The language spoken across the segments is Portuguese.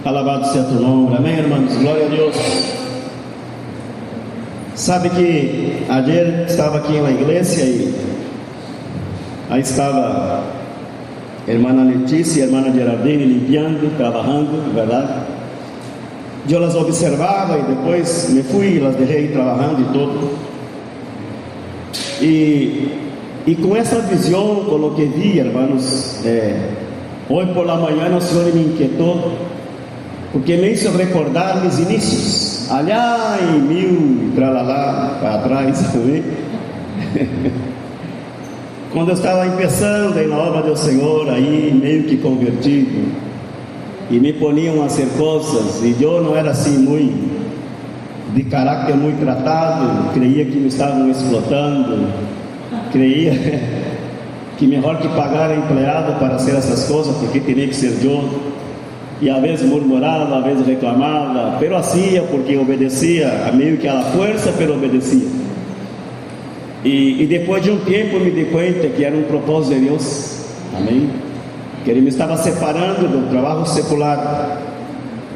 Alabado seja tu nome, amém, irmãos, glória a Deus. Sabe que ayer estava aqui na igreja e aí estava a irmã Letícia e a irmã Gerardine limpiando, trabalhando, verdade? Eu las observava e depois me fui, las deixei trabalhando e tudo. E com essa visão, com o que vi, irmãos, hoje por la manhã o Senhor me inquietou, porque me hizo recordar meus inícios, allá em mil, tralalá, para trás, também. Quando eu estava começando na obra do Senhor, aí meio que convertido, e me poniam a hacer coisas, e eu não era assim muito, de caráter muito tratado, creia que me estavam explotando, creia que melhor que pagar empregado para fazer essas coisas, porque tinha que ser eu. E às vezes murmurava, às vezes reclamava, pero hacía porque obedecia, meio que a força, pero obedecia. E depois de um tempo me dei conta que era um propósito de Deus, amém? Que Ele me estava separando do trabalho secular,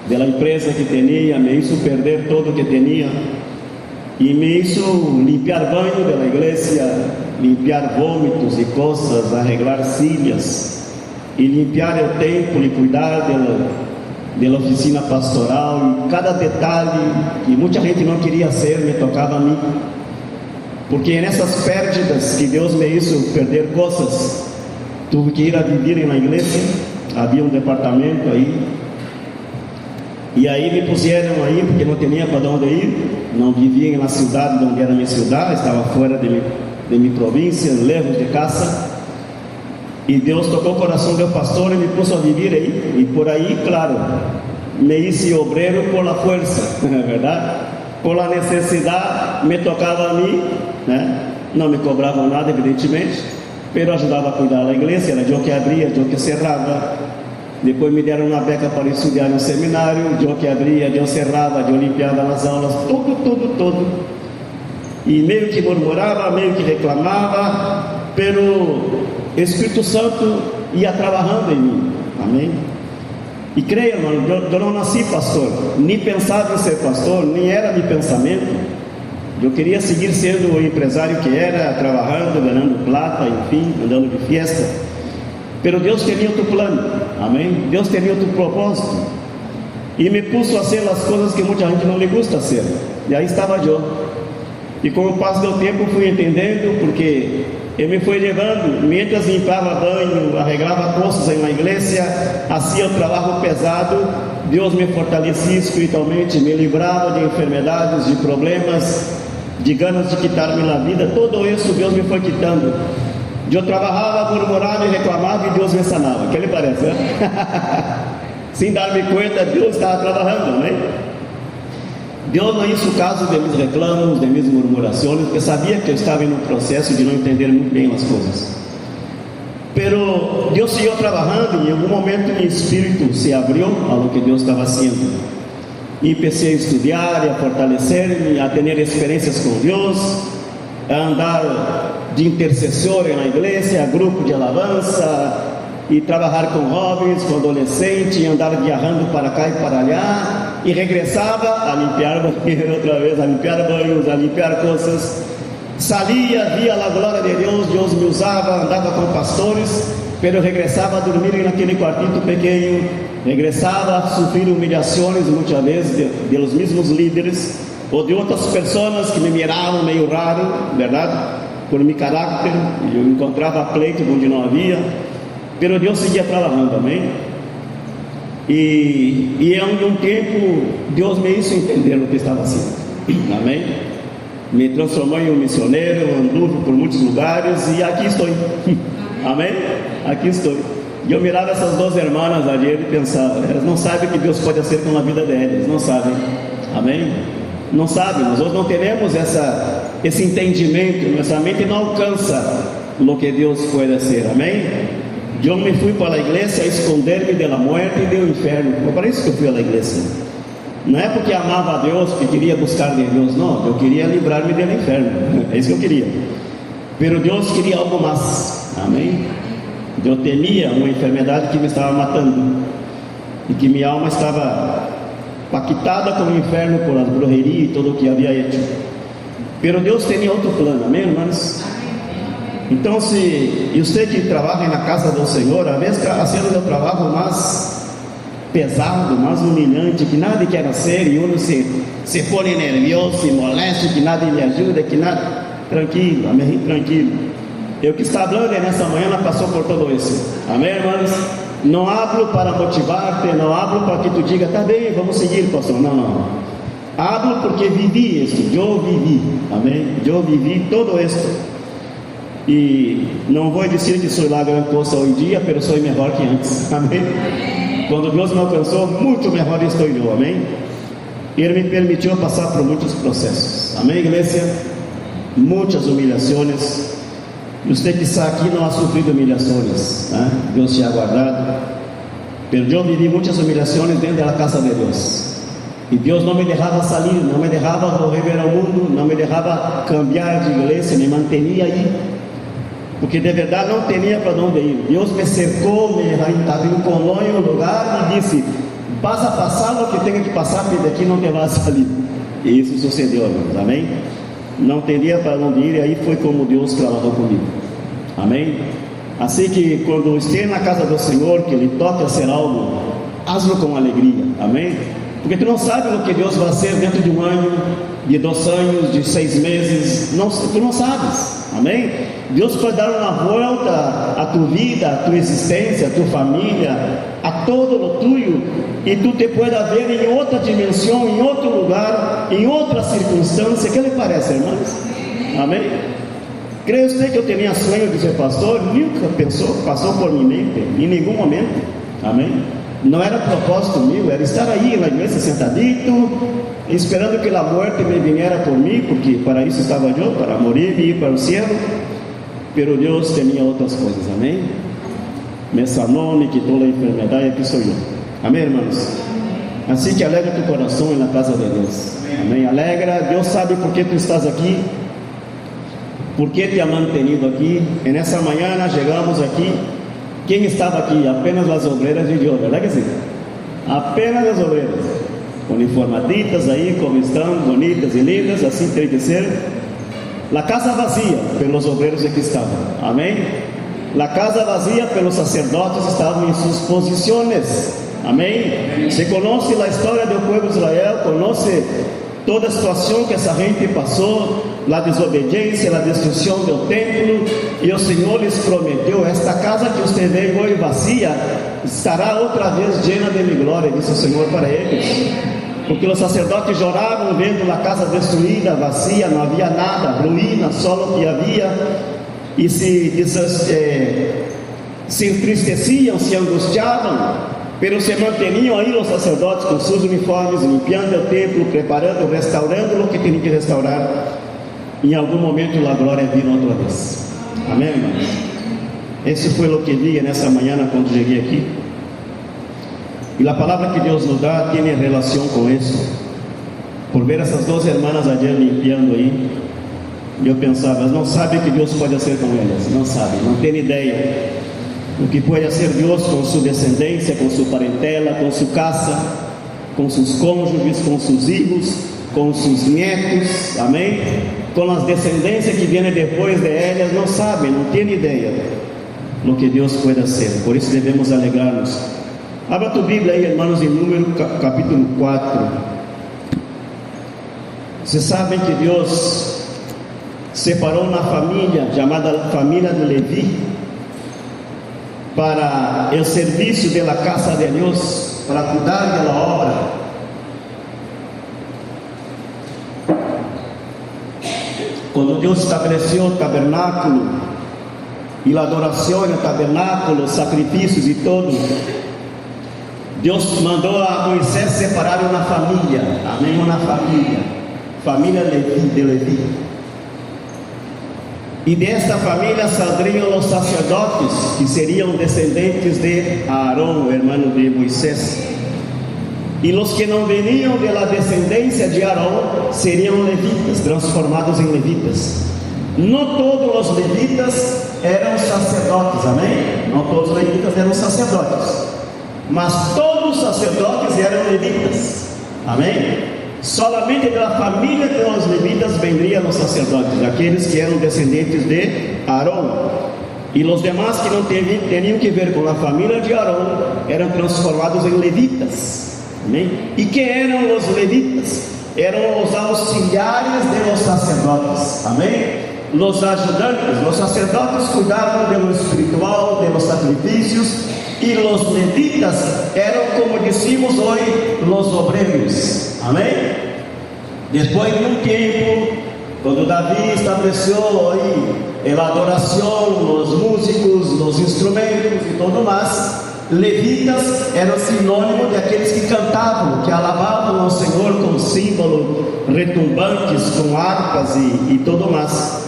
da empresa que tinha, me hizo perder todo o que tinha, e me hizo limpiar banho da igreja, limpiar vômitos e coisas, arreglar silhas, e limpar o templo e cuidar da oficina pastoral, e cada detalhe que muita gente não queria ser, me tocava a mim, porque nessas perdas que Deus me hizo perder coisas, tive que ir a viver na igreja, havia um departamento aí, e aí me puseram aí, porque não tinha para onde ir, não vivia na cidade onde era minha cidade, estava fora de minha província, lejos de casa. E Deus tocou o coração do pastor e me pôs a viver aí. E por aí, claro, me hice obreiro por la força, não é verdade? Por la necessidade, me tocava a mim, né? Não me cobravam nada, evidentemente, mas ajudava a cuidar da igreja, era eu que abria, eu que cerrava. Depois me deram uma beca para estudar no seminário, eu que abria, eu cerrava, eu limpiava as aulas, tudo. E meio que murmurava, meio que reclamava, pelo Espírito Santo ia trabalhando em mim, amém? E creia, irmão, eu não nasci pastor, nem pensava em ser pastor, nem era de pensamento. Eu queria seguir sendo o empresário que era, trabalhando, ganhando plata, enfim, andando de fiesta. Pero Deus tinha outro plano, amém? Deus tinha outro propósito, e me pôs a fazer as coisas que muita gente não lhe gusta fazer. E aí estava eu. E com o passo do tempo fui entendendo, porque Ele me foi levando, mientras limpava banho, arreglava coisas na igreja, fazia o trabalho pesado, Deus me fortalecia espiritualmente, me livrava de enfermidades, de problemas, de ganas de quitar-me a vida. Tudo isso Deus me foi quitando. Eu trabalhava, murmurava e reclamava, e Deus me sanava. O que lhe parece, né? Sem dar-me conta, Deus estava trabalhando, né? Deus não hizo caso de meus reclamos, de minhas murmurações, porque sabia que eu estava em um processo de não entender muito bem as coisas. Pero Deus siguiu trabalhando, e em algum momento meu espírito se abriu ao que Deus estava fazendo. E comecei a estudar e a fortalecer-me, a ter experiências com Deus, a andar de intercessor na igreja, a grupo de alabança, e trabalhar com jovens, com adolescentes, e andar viajando para cá e para lá, e regressava a limpar banheiro outra vez, a limpar banhos, a limpar coisas. Salia, via a glória de Deus, Deus me usava, andava com pastores, pero regressava a dormir naquele quartito pequeno, regressava a sofrer humilhações muitas vezes de los mesmos líderes, ou de outras pessoas que me miravam meio raro, verdade? Por meu caráter, eu encontrava pleito onde não havia, pero Deus seguia trabalhando, amém? E em um tempo Deus me hizo entender o que estava fazendo, amém? Me transformou em um missionário, anduve por muitos lugares e aqui estou, amém? Aqui estou. E eu mirava essas duas irmãs ali e pensava, elas não sabem o que Deus pode fazer com a vida delas, não sabem, amém? Não sabem, nós não teremos esse entendimento, nossa mente não alcança o que Deus pode fazer, amém? Eu me fui para a igreja a esconder-me da morte e do inferno. Foi para isso que eu fui à igreja. Não é porque amava a Deus, que queria buscar de Deus, não. Eu queria livrar-me do inferno. É isso que eu queria. Pero Deus queria algo mais. Amém? Eu temia uma enfermidade que me estava matando. e que minha alma estava pactada com o inferno por as bruxerias e tudo o que havia hecho. Pero Deus tinha outro plano, amém, irmãos? Então, se você que trabalha na casa do Senhor, a vez está sendo o trabalho mais pesado, mais humilhante, que nada quer hacer, e uno se põe nervioso, se molesta, que nada lhe ajuda, que nada. Tranquilo, amém? Tranquilo. Eu que está falando nessa manhã passou por tudo isso, amém, irmãos? Não hablo para motivar-te, não hablo para que tu diga, tá bem, vamos seguir, pastor. Não. Hablo porque vivi isso, eu vivi, amém? Eu vivi todo isso. E não vou dizer que sou lá grande coisa hoje em dia, mas sou melhor que antes, amém? Quando Deus me alcançou, muito melhor estou eu, amém? Ele me permitiu passar por muitos processos, amém, igreja? Muitas humilhações. Você que está aqui não ha sofrido humilhações, né? Deus te ha guardado. Mas eu vivi muitas humilhações dentro da casa de Deus. E Deus não me deixava sair, não me deixava volver ao mundo, não me deixava cambiar de igreja, me mantinha aí. Porque de verdade não tinha para onde ir. Deus me cercou, me arrincolou em um lugar e disse: vas a passar o que tenha que passar, porque daqui não te vai sair. E isso sucedeu, irmãos, amém? Não teria para onde ir, e aí foi como Deus trabalhou comigo, amém? Assim que quando esteja na casa do Senhor, que Ele toque a ser algo, hazlo com alegria, amém? Porque tu não sabes o que Deus vai fazer dentro de um ano, de 2 anos, de 6 meses, tu não sabes, amém? Deus pode dar uma volta à tua vida, à tua existência, à tua família, a todo o tuyo, e tu te pode ver em outra dimensão, em outro lugar, em outra circunstância. Que lhe parece, irmãos? Amém? Creio você que eu tinha sonho de ser pastor? Nunca passou por minha mente, em nenhum momento, amém? Não era propósito meu, era estar aí na igreja sentadito, esperando que a morte me viera por mim, porque para isso estava eu, para morrer e ir para o céu. Pero Deus tinha outras coisas, amém? Me sanou, me quitou a enfermidade, e aqui sou eu, amém, irmãos? Assim que alegra tu coração na casa de Deus, amém? Alegra, Deus sabe por que tu estás aqui, por que te ha mantenido aqui. E nessa manhã nós chegamos aqui. Quem estava aqui? Apenas as obreiras de Deus, verdade que sim? Apenas as obreiras, uniformaditas aí, como estão, bonitas e lindas, assim tem que ser. A casa vazia pelos obreiros que estavam, amém? A casa vazia pelos sacerdotes estavam em suas posições, amém? Se conhece a história do povo de Israel, conhece toda a situação que essa gente passou, a desobediência, a destruição do templo, e o Senhor lhes prometeu: esta casa que você vê hoje vazia, estará outra vez llena de minha glória, disse o Senhor para eles. Porque os sacerdotes choravam vendo a casa destruída, vazia, não havia nada, ruína, só o que havia, e se entristeciam, se angustiavam, pero se manteniam aí os sacerdotes com seus uniformes, limpando o templo, preparando, restaurando o que tinham que restaurar. Em algum momento a glória virá outra vez, amém, irmãos? Esse foi o que vi nessa manhã quando cheguei aqui. E a palavra que Deus nos dá tem relação com isso. Por ver essas 2 irmãs ayer limpiando aí, eu pensava: não sabe o que Deus pode fazer com elas, não sabe, não tem ideia o que pode fazer Deus com sua descendência, com sua parentela, com sua casa, com seus cônjuges, com seus filhos, com seus netos, amém? Com as descendências que vêm depois de elas, não sabem, não tem ideia do que Deus pode fazer. Por isso devemos alegrar-nos. Abra tua Bíblia aí, irmãos, em Número capítulo 4. Vocês sabem que Deus separou uma família chamada família de Levi para o serviço da casa de Deus, para cuidar da obra. Quando Deus estabeleceu o tabernáculo e a adoração no tabernáculo, os sacrifícios e todo, Deus mandou a Moisés separar uma família, amém? Uma família de Levi. E desta família saldriam os sacerdotes, que seriam descendentes de Aarón, o irmão de Moisés. E os que não veniam da descendência de Aarón seriam levitas, transformados em levitas. Não todos os levitas eram sacerdotes, amém? Não todos os levitas eram sacerdotes. mas todos os sacerdotes eram levitas. Amém? Solamente da família dos levitas vendriam os sacerdotes, aqueles que eram descendentes de Arão. E os demais que não teriam que ver com a família de Arão eram transformados em levitas. Amém? E quem eram os levitas? Eram os auxiliares dos sacerdotes. Amém? Os ajudantes. Os sacerdotes cuidavam do espiritual, dos sacrifícios, e os levitas eram, como dissemos hoje, os obreiros. Amém? Depois de um tempo, quando Davi estabeleceu aí a adoração, os músicos, os instrumentos e tudo mais, levitas eram sinônimo de aqueles que cantavam, que alabavam ao Senhor com símbolos retumbantes, com harpas e tudo mais.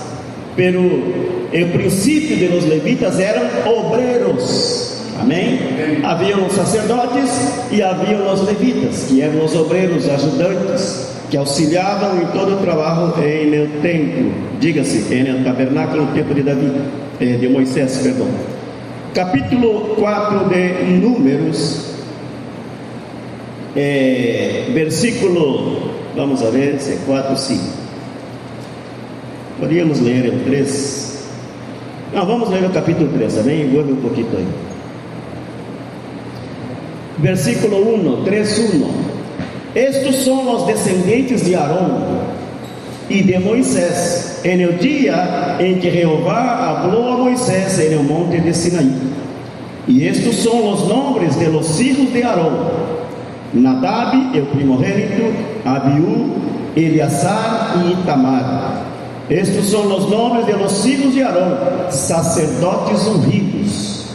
Pero o princípio de los levitas eram obreiros. Amém? Haviam os sacerdotes e haviam os levitas, que eram os obreiros ajudantes, que auxiliavam em todo o trabalho em el templo, diga-se, em el tabernáculo, no tempo de Davi, de Moisés, perdão. Capítulo 4 de Números, versículo, vamos a ver se é 4 ou 5. Podíamos ler o 3. Não, vamos ler o capítulo 3, amém? Vou ver um pouquinho aí. Versículo 1, 3:1. Estes são os descendentes de Arão e de Moisés, en el dia em que Jeová falou a Moisés en el monte de Sinaí. E estes são os nomes de los hijos de Arão: Nadab, el primogênito, Abiú, Eleazar e Itamar. Estes são os nomes de los hijos de Arão, sacerdotes ungidos,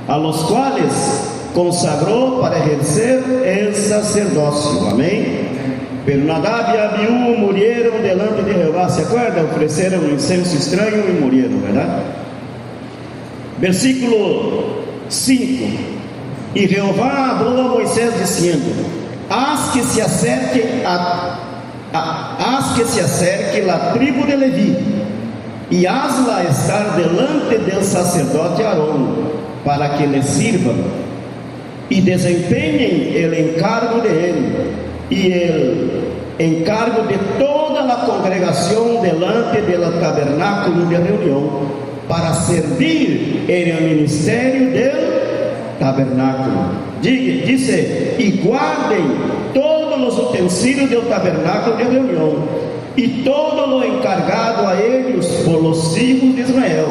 a los quales consagrou para exercer el sacerdócio. Amém? Pero Nadab e Abiú morreram delante de Jeová. Se acorda? Ofereceram um incenso estranho e morreram, verdade? Versículo 5. E Jeová falou a Moisés dizendo: haz que se acerque a tribo de Levi, e haz-la estar delante del sacerdote Arão, para que lhe sirvam e desempenhem o encargo de ele e o encargo de toda a congregação delante do tabernáculo de reunião, para servir no ministério do tabernáculo. Dice: e guardem todos os utensílios do tabernáculo de reunião, e todo o encargado a eles por los hijos de Israel,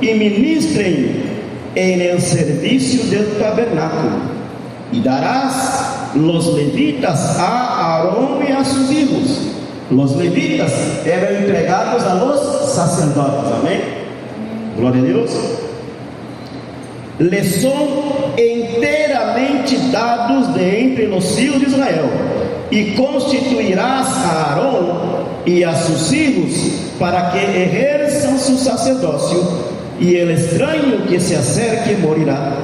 e ministrem en el servicio del tabernáculo. Y darás los levitas a Aarón y a sus hijos. Los levitas eran entregados a los sacerdotes. Amén. Gloria a Dios. Les son enteramente dados de entre los hijos de Israel, y constituirás a Aarón y a sus hijos para que ejerzan su sacerdocio, y el extraño que se acerque morirá.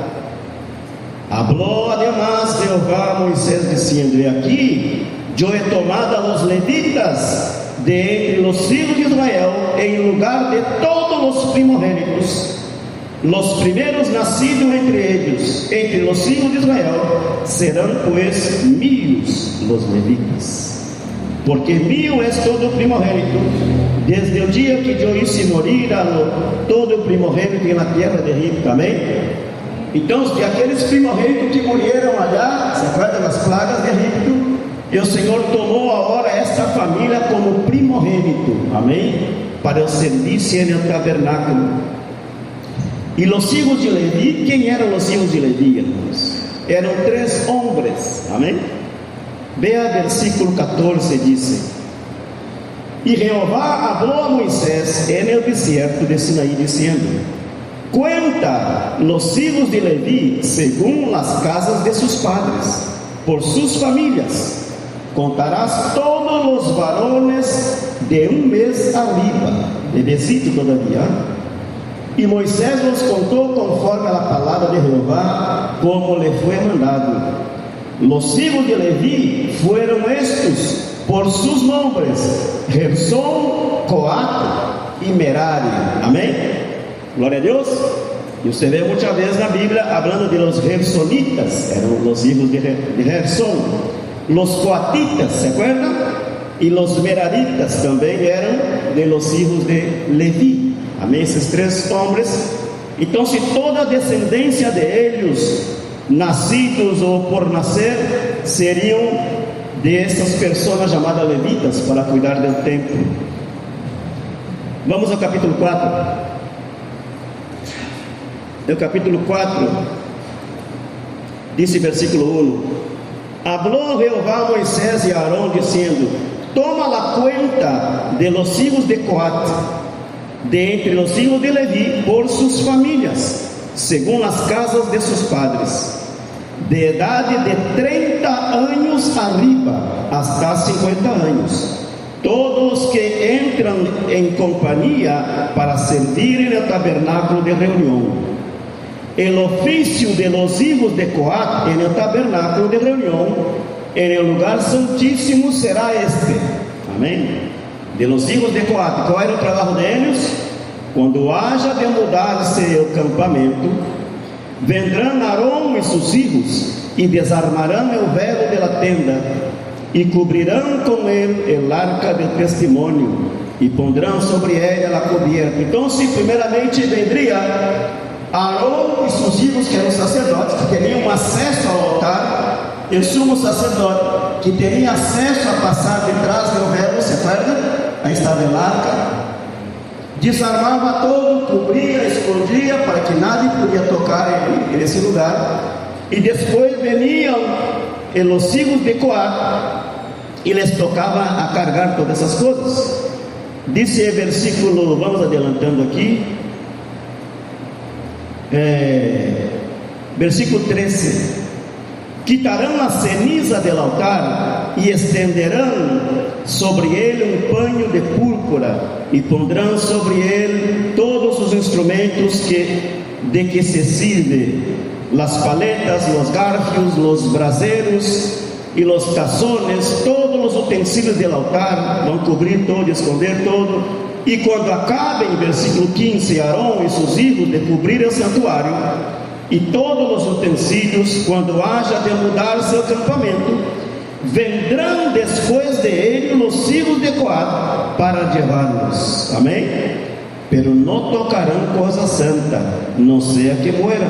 Habló además Jehová a Moisés diciendo: y aquí yo he tomado a los levitas de entre los hijos de Israel en lugar de todos los primogénitos. Los primeros nacidos entre ellos, entre los hijos de Israel, serán pues míos los levitas. Porque mío es todo primogénito, desde el día que yo hice morir a todo primogénito en la tierra de Egipto. Amém? Então, de aqueles primogênitos que morreram allá, se acorda das plagas de Egipto, e o Senhor tomou agora esta família como primogênito, amém? Para o serviço no tabernáculo. E os filhos de Levi, quem eram os filhos de Levi, irmãos? Eram 3 homens, amém? Veja versículo 14, diz: e Jeová falou a Moisés en el deserto de Sinaí, dizendo: cuenta los hijos de Levi según las casas de sus padres, por sus familias. Contarás todos los varones de un mes arriba, bebecito todavía. E Moisés los contó conforme a la palabra de Jehová, como le fue mandado. Los hijos de Levi fueron estos por sus nombres: Gersón, Coat y Merari. Amém? Glória a Deus. E você vê muitas vezes na Bíblia falando de los gersonitas, eram os filhos de Gerson, los coatitas, ¿se acuerdan? E los meraritas também eram de los hijos de Levi. Amém? Esses três homens. Então, se toda a descendência de eles, nascidos ou por nascer, seriam dessas pessoas chamadas levitas para cuidar do templo. Vamos ao capítulo 4. No capítulo 4, diz versículo 1: Habló Jehová a Moisés e a Arón, dizendo: Toma la cuenta de los hijos de Coat, de entre los hijos de Leví, por sus familias, según las casas de sus padres, de edade de 30 anos arriba hasta 50 anos, todos que entram em companhia para servir no tabernáculo de reunião. El oficio de los hijos de Coat en el tabernáculo de reunión, en el lugar santíssimo, será este. Amém? De los hijos de Coat. Qual era o trabalho deles? Quando haja de mudar-se o campamento, vendrão Arão e seus filhos e desarmarão o velo de la tenda e cobrirão com ele el arca do testemunho e pondrão sobre ela a coberta. Então, se primeiramente vendria Arão e seus filhos, que eram sacerdotes, que teriam acesso ao altar, e o sumo sacerdote, que teria acesso a passar detrás do véu, se acorda? Aí estava a arca, desarmava todo, cobria, escondia, para que nadie podia tocar nesse lugar, e depois veniam os filhos de Coat, e lhes tocava a carregar todas essas coisas. Disse o versículo, vamos adiantando aqui, versículo 13: Quitarão a ceniza del altar e estenderão sobre ele um panho de púrpura e pondrão sobre ele todos os instrumentos de que se sirve, las paletas, los garfios, los braseros e los tazones, todos os utensílios del altar, vão cobrir todo, esconder todo. E quando acabem, versículo 15, Arão e seus filhos de cobrir o santuário e todos os utensílios, quando haja de mudar seu acampamento, vendrão depois de ele os filhos de Coat para levá-los. Amém? Pero não tocarão coisa santa, não seja que mueram.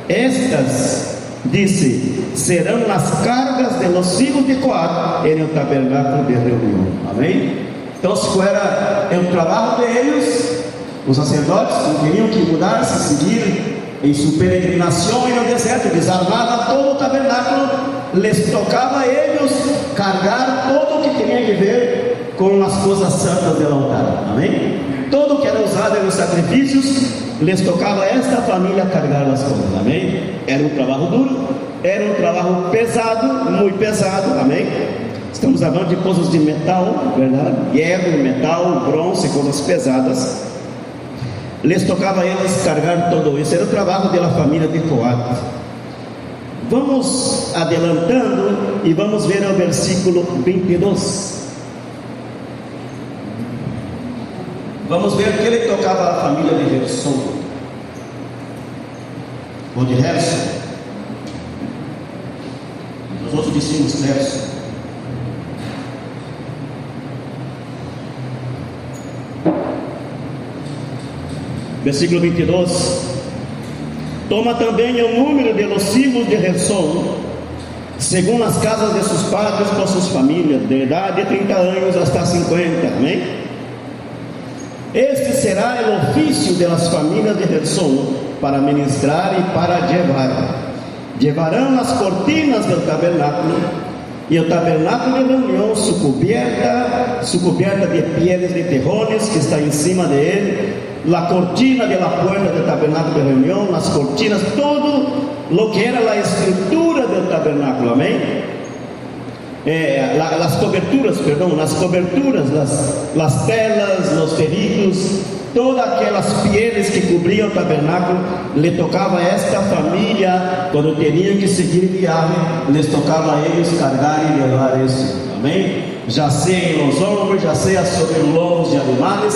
Estas, disse, serão as cargas de los filhos de Coat em o tabernáculo de reunião. Amém? Então, se era o trabalho deles, os sacerdotes não teriam que mudar-se, seguir em sua peregrinação no deserto, desarmava todo o tabernáculo, lhes tocava a eles carregar todo o que tinha que ver com as coisas santas do altar. Amém? Todo o que era usado nos sacrifícios, lhes tocava a esta família carregar as coisas. Amém? Era um trabalho duro, era um trabalho pesado, muito pesado. Amém? Estamos falando de coisas de metal, verdade? Hierro, metal, bronze, coisas pesadas. Lhes tocava a eles carregar todo isso. Era o trabalho da família de Coat. Vamos adelantando e vamos ver o versículo 22. Vamos ver que ele tocava a família de Gerson, ou de Gerson. Os outros discípulos Gerson. Versículo 22: Toma também o número de los hijos de Gerson, segundo as casas de seus padres por suas famílias, de idade de 30 anos hasta 50. Amém? Este será o ofício de las famílias de Gerson para ministrar e para llevar. Llevarão as cortinas do tabernáculo e o tabernáculo de reunião, su cubierta de pieles de terrones que está em cima de ele, la cortina de la puerta del tabernáculo de reunión, las cortinas, todo lo que era la estructura del tabernáculo. Amén. Las coberturas, las telas, los ferritos, todas aquelas pieles que cobriam o tabernáculo, le tocava a esta família, quando tinham que seguir viagem, les tocava a eles carregar e levar isso. Amém? Já seja nos ombros, já seja sobre lomos de animais,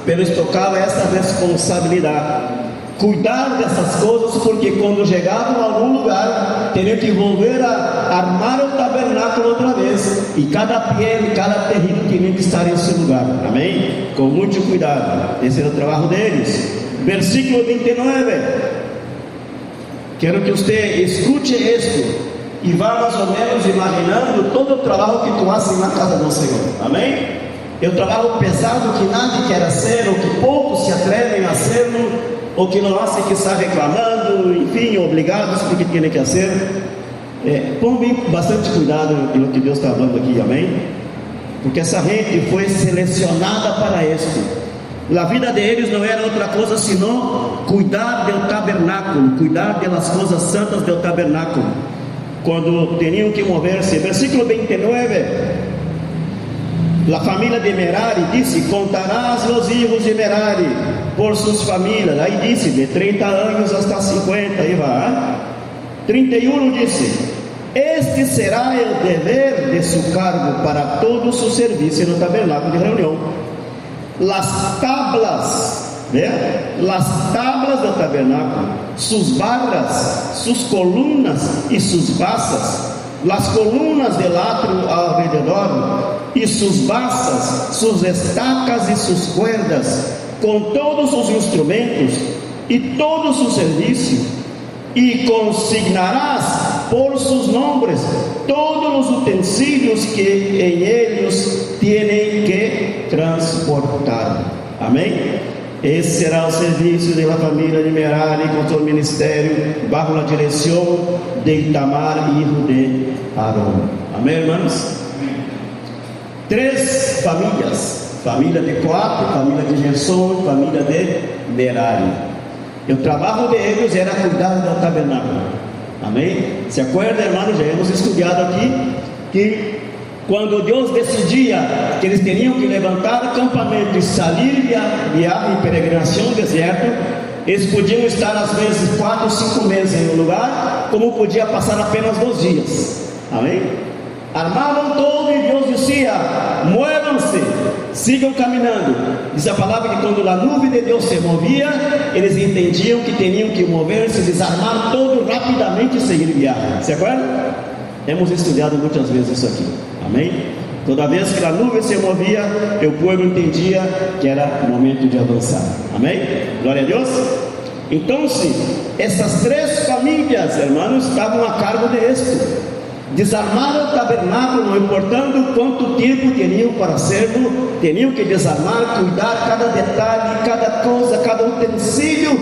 pero les tocava esta responsabilidade. cuidar dessas coisas, porque quando chegavam a algum lugar, teriam que volver a armar o tabernáculo outra vez, e cada pele, cada terreno tinha que estar em seu lugar, amém? Com muito cuidado, esse era o trabalho deles. Versículo 29, quero que você escute isto, e vá mais ou menos imaginando todo o trabalho que tu fazes na casa do Senhor, amém? É um trabalho pesado que nadie quer ser, ou que poucos se atrevem a hacerlo, ou que não hacen, que está reclamando, enfim, obrigados porque tem que fazer. Põe bastante cuidado no que Deus está falando aqui, amém? Porque essa gente foi selecionada para isso. A vida deles não era outra coisa senão cuidar do tabernáculo, cuidar das coisas santas do tabernáculo. Quando tinham que mover-se, versículo 29, a família de Merari disse: contarás os filhos de Merari por suas famílias. Aí disse: de 30 anos hasta 50, aí vai. 31 disse: este será o dever de seu cargo para todo o seu serviço no tabernáculo de reunião. Las tablas, las tablas do tabernáculo, suas barras, suas colunas e suas basas, las colunas del átrio ao redor, e suas basas, suas estacas e suas cuerdas, com todos os instrumentos e todo o seu serviço, e consignarás por seus nomes todos os utensílios que em eles têm que transportar. Amém? Esse será o serviço da família de Merari com seu ministério, bajo a direção de Itamar, filho de Arão. Amém, irmãos? 3 famílias: família de Coate, família de Gerson, família de Merari. E o trabalho deles era cuidar do tabernáculo. Amém? Se acorda, irmãos? Já hemos estudado aqui que quando Deus decidia que eles teriam que levantar acampamento e sair viagem, peregrinação no deserto, eles podiam estar às vezes 4 ou 5 meses em um lugar, como podia passar apenas 2 dias. Amém? Armavam todo e Deus dizia: muevam-se, sigam caminhando. Diz a palavra que quando a nuvem de Deus se movia, eles entendiam que tinham que mover-se, desarmar todo rapidamente e seguir viagem. Se acorda? Hemos estudado muitas vezes isso aqui. Amém? Toda vez que a nuvem se movia, o povo entendia que era momento de avançar. Amém? Glória a Deus. Então, essas 3 famílias, irmãos, estavam a cargo de isto. Desarmar o tabernáculo, não importando quanto tempo teriam para hacerlo, teriam que desarmar, cuidar cada detalhe, cada coisa, cada utensílio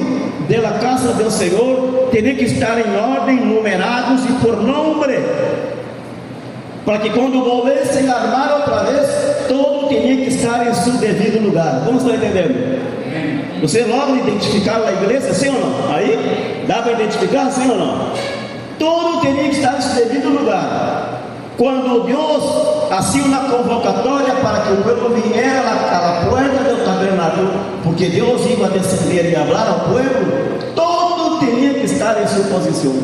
da casa do Senhor, teriam que estar em ordem, numerados e por nome, para que quando volvessem a armar outra vez, todo tinha que estar em seu devido lugar. Como estão entendendo? Você logo identificar a igreja, sim ou não? Aí, dá para identificar, sim ou não? Todo teria que estar em seu devido lugar. Quando Deus assim uma convocatória para que o povo viesse à porta do tabernáculo, porque Deus ia descender e falar ao povo, todo teria que estar em sua posição.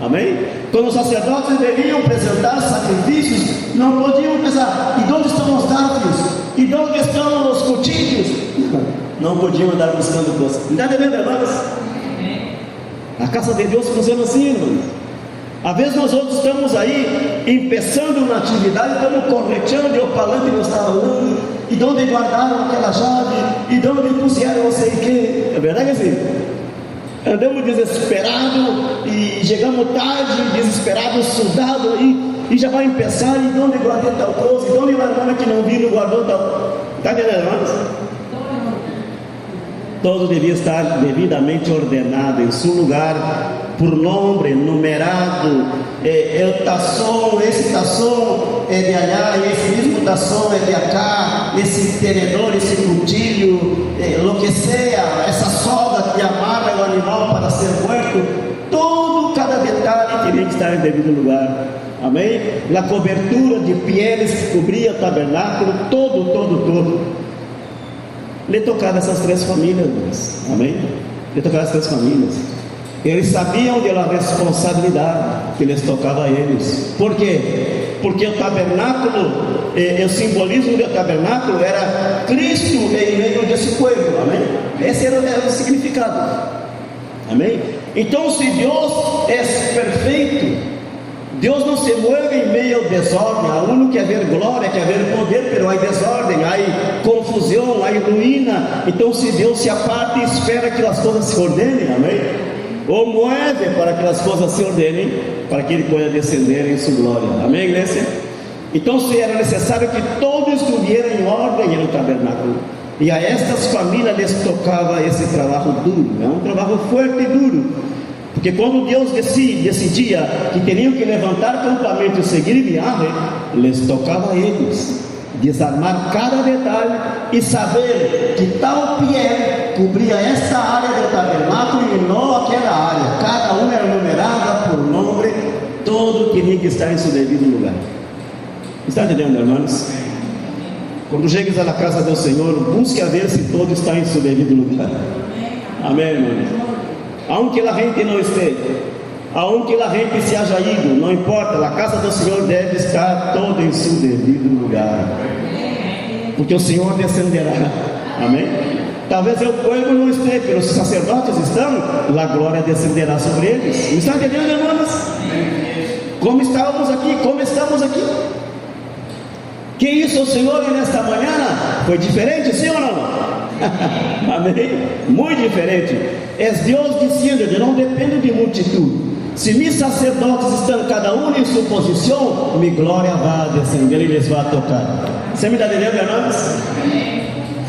Amém? Quando os sacerdotes deviam apresentar sacrifícios, não podiam pensar: e onde estão os dardos? E onde estão os cuchillos? Não podiam andar buscando coisas. Não está entendendo, irmãos? A casa de Deus funciona assim, irmãos. Às vezes nós outros estamos aí, empeçando uma atividade, estamos corretando, e o falante não está falando, e de onde guardaram aquela chave, e de onde puseram não sei o que. É verdade assim? Andamos desesperados, e chegamos tarde, desesperados, sudados aí, e já vai empezar, e de onde guardei tal coisa, e de onde a irmã que não viu, guardou tal. Está entendendo, irmãos? Todo devia estar devidamente ordenado em seu lugar, por nome, numerado. El tação, esse tação é de allá, esse mesmo tação é de acá, esse tenedor, esse cuchillo, lo que sea, essa soga que amarra o animal para ser muerto, todo, cada detalhe teria que estar em devido lugar. Amém? A cobertura de pieles que cobria o tabernáculo, todo. Lhe tocava essas 3 famílias, amém? Lhe tocava essas 3 famílias. Eles sabiam da responsabilidade que lhes tocava a eles. Por quê? Porque o tabernáculo, o simbolismo do tabernáculo era Cristo em meio desse povo, amém? Esse era o significado. Amém? Então, se Deus é perfeito, Deus não se mueve em meio ao desordem. A uno quer ver glória, quer ver poder, pero há desordem, há confusão, há ruína. Então, se Deus se aparta e espera que as coisas se ordenem, amém? Ou mueve para que as coisas se ordenem, para que Ele possa descender em sua glória, amém, igreja? Então, se era necessário que todos estuvieran em ordem no tabernáculo, e a estas famílias lhes tocava esse trabalho duro, é um trabalho forte e duro, porque quando Deus decidia que teriam que levantar campamento e seguir viagem, lhes tocava a eles desarmar cada detalhe e saber que tal pé cobria esta área do tabernáculo e não aquela área. Cada uma era numerada por nome, todo tinha que estar em seu devido lugar. Está entendendo, irmãos? Quando chegues à casa do Senhor, busque a ver se todo está em seu devido lugar. Amém, irmãos? Aunque a gente não esteja, aunque a gente se haja ido, não importa, a casa do Senhor deve estar toda em seu devido lugar, porque o Senhor descenderá. Amém? Talvez o povo não esteja, mas os sacerdotes estão, a glória descenderá sobre eles. Não está entendendo, irmãos? Como estávamos aqui, como estamos aqui? Que isso, o Senhor, nesta manhã foi diferente, sim ou não? Amém? Muito diferente. É Deus dizendo: eu não dependo de multidão. Se meus sacerdotes estão cada um em sua posição, minha glória vai descender e lhes vai tocar. Você me está entendendo, irmãos?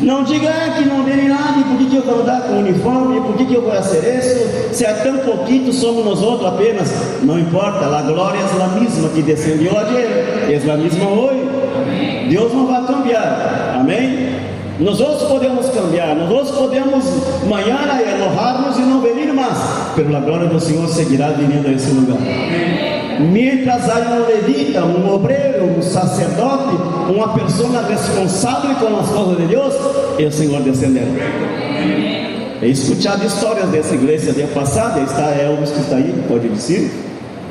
Não diga que não tem nada, por que eu vou andar com uniforme, por que eu vou fazer isso, se é tão pouquinho, somos nós outros apenas. Não importa, a glória é a mesma que descendeu ayer, é a mesma hoje. Deus não vai cambiar, amém? Nós outros podemos cambiar, nós outros podemos amanhã enojar-nos e não venir mais, mas a glória do Senhor seguirá vindo a esse lugar. Mientras há um levita, um obreiro, um sacerdote, uma pessoa responsável com as coisas de Deus, o Senhor descenderá. He escuchado histórias dessa igreja dia passada, está Elvis que está aí, pode dizer,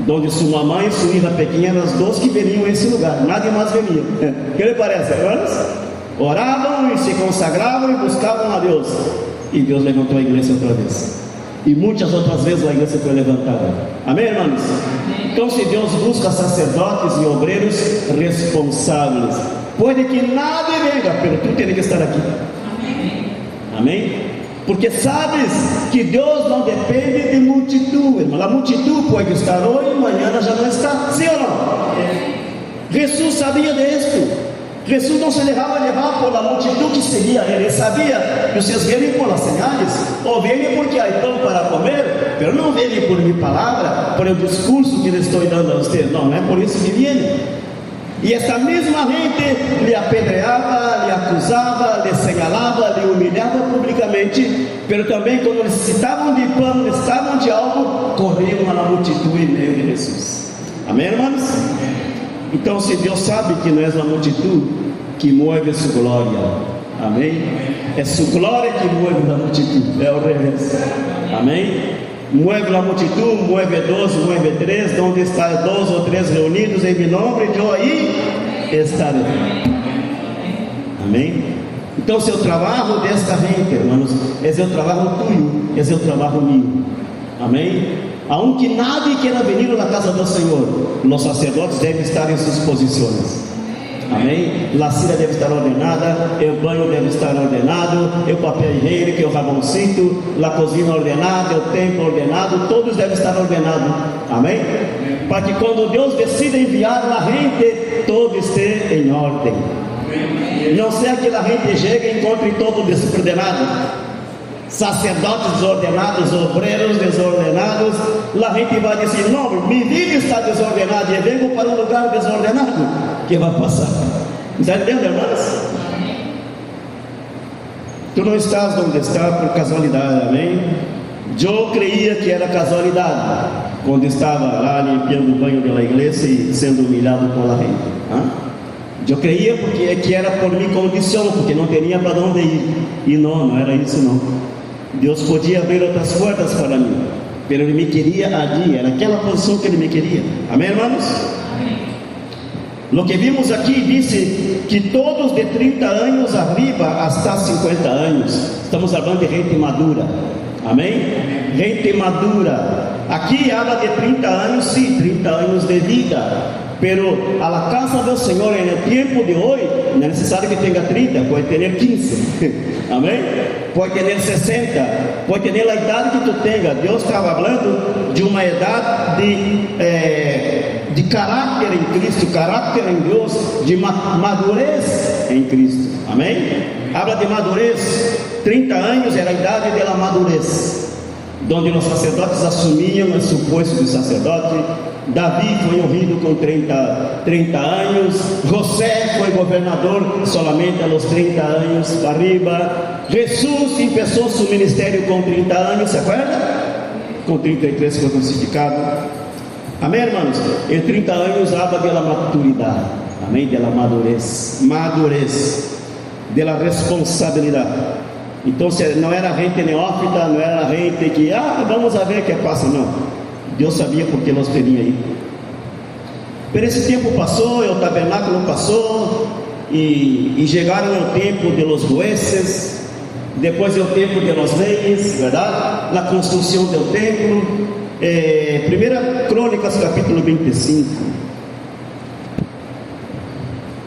onde sua mãe e sua filha pequena eram as duas que veniam a esse lugar, nada mais venia. O que lhe parece, irmãos? Oravam e se consagravam e buscavam a Deus, e Deus levantou a igreja outra vez, e muitas outras vezes a igreja foi levantada. Amém, irmãos? Então, se Deus busca sacerdotes e obreiros responsáveis, pode que nada venha, mas tu tem que estar aqui. Amém? Porque sabes que Deus não depende de multidão, irmão. A multidão pode estar hoje, amanhã já não está, sim ou não? Jesus sabia disso. Jesus não se deixava levar por a multidão que seguia ele. Sabia que vocês vêm por as señales, ou vêm porque há pão para comer, mas não vêm por minha palavra, por o discurso que lhe estou dando a vocês. Não é por isso que vêm. E essa mesma gente lhe apedreava, lhe acusava, lhe señalava, lhe humilhava publicamente, mas também quando necessitavam de pão, necessitavam de algo, corriam à multidão em meio de Jesus. Amém, irmãos? Então, se Deus sabe que não é a multidão que move sua glória, amém? É sua glória que move a multidão, é o revés, amém? Move a multidão, move dois, move três, onde está dois ou três reunidos em meu nome, eu aí estarei, amém? Então, seu trabalho desta gente, irmãos, é o trabalho tuyo, é o trabalho meu, amém? Aunque nadie quiera venir a la casa do Senhor, os sacerdotes devem estar em suas posições. Amém? A sila deve estar ordenada, o banho deve estar ordenado, o papel higiênico, o raboncito, a cozinha ordenada, o templo ordenado, todos devem estar ordenados. Amém? Para que quando Deus decida enviar a gente, todo esteja em ordem. Não seja que a gente chegue e encontre todo desordenado. Sacerdotes desordenados, obreiros desordenados, a gente vai dizer: não, minha vida está desordenada e eu venho para um lugar desordenado. Que vai passar? Está entendendo, irmãos? Tu não estás onde está por casualidade, amém? Eu creia que era casualidade quando estava lá limpando o banho da igreja e sendo humilhado por a gente. Eu creia porque que era por minha condição, porque não tinha para onde ir. E não era isso não. Deus podia abrir outras portas para mim, mas Ele me queria ali, era aquela posição que Ele me queria. Amém, irmãos? O que vimos aqui disse que todos de 30 anos arriba hasta 50 anos, estamos falando de gente madura. Amém? Gente madura. Aqui habla de 30 anos, sim, 30 anos de vida. Pero a la casa del Señor en el tiempo de hoy no es necesario que tenga 30, puede tener 15, amén, puede tener 60, puede tener la edad que tú tengas. Dios estaba hablando de una edad de carácter en Cristo, carácter en Dios, de madurez en Cristo, amén. Habla de madurez. 30 años era la edad de la madurez, donde los sacerdotes asumían su puesto de sacerdote. Davi foi ungido com 30 anos. José foi governador solamente a los 30 anos para arriba. Jesus começou seu ministério com 30 anos, se acorda? Com 33 foi crucificado. Amém, irmãos? Em 30 anos habla de la maturidade, amém? De la madurez, de la responsabilidade. Então não era gente neófita, não era gente que, vamos a ver o que passa, não. Deus sabia porque nós teríamos aí. Por esse tempo passou, o tabernáculo passou, e chegaram o tempo de los jueces, depois o tempo de los reyes, verdade? A construção do templo. Primeira Crônicas, capítulo 25.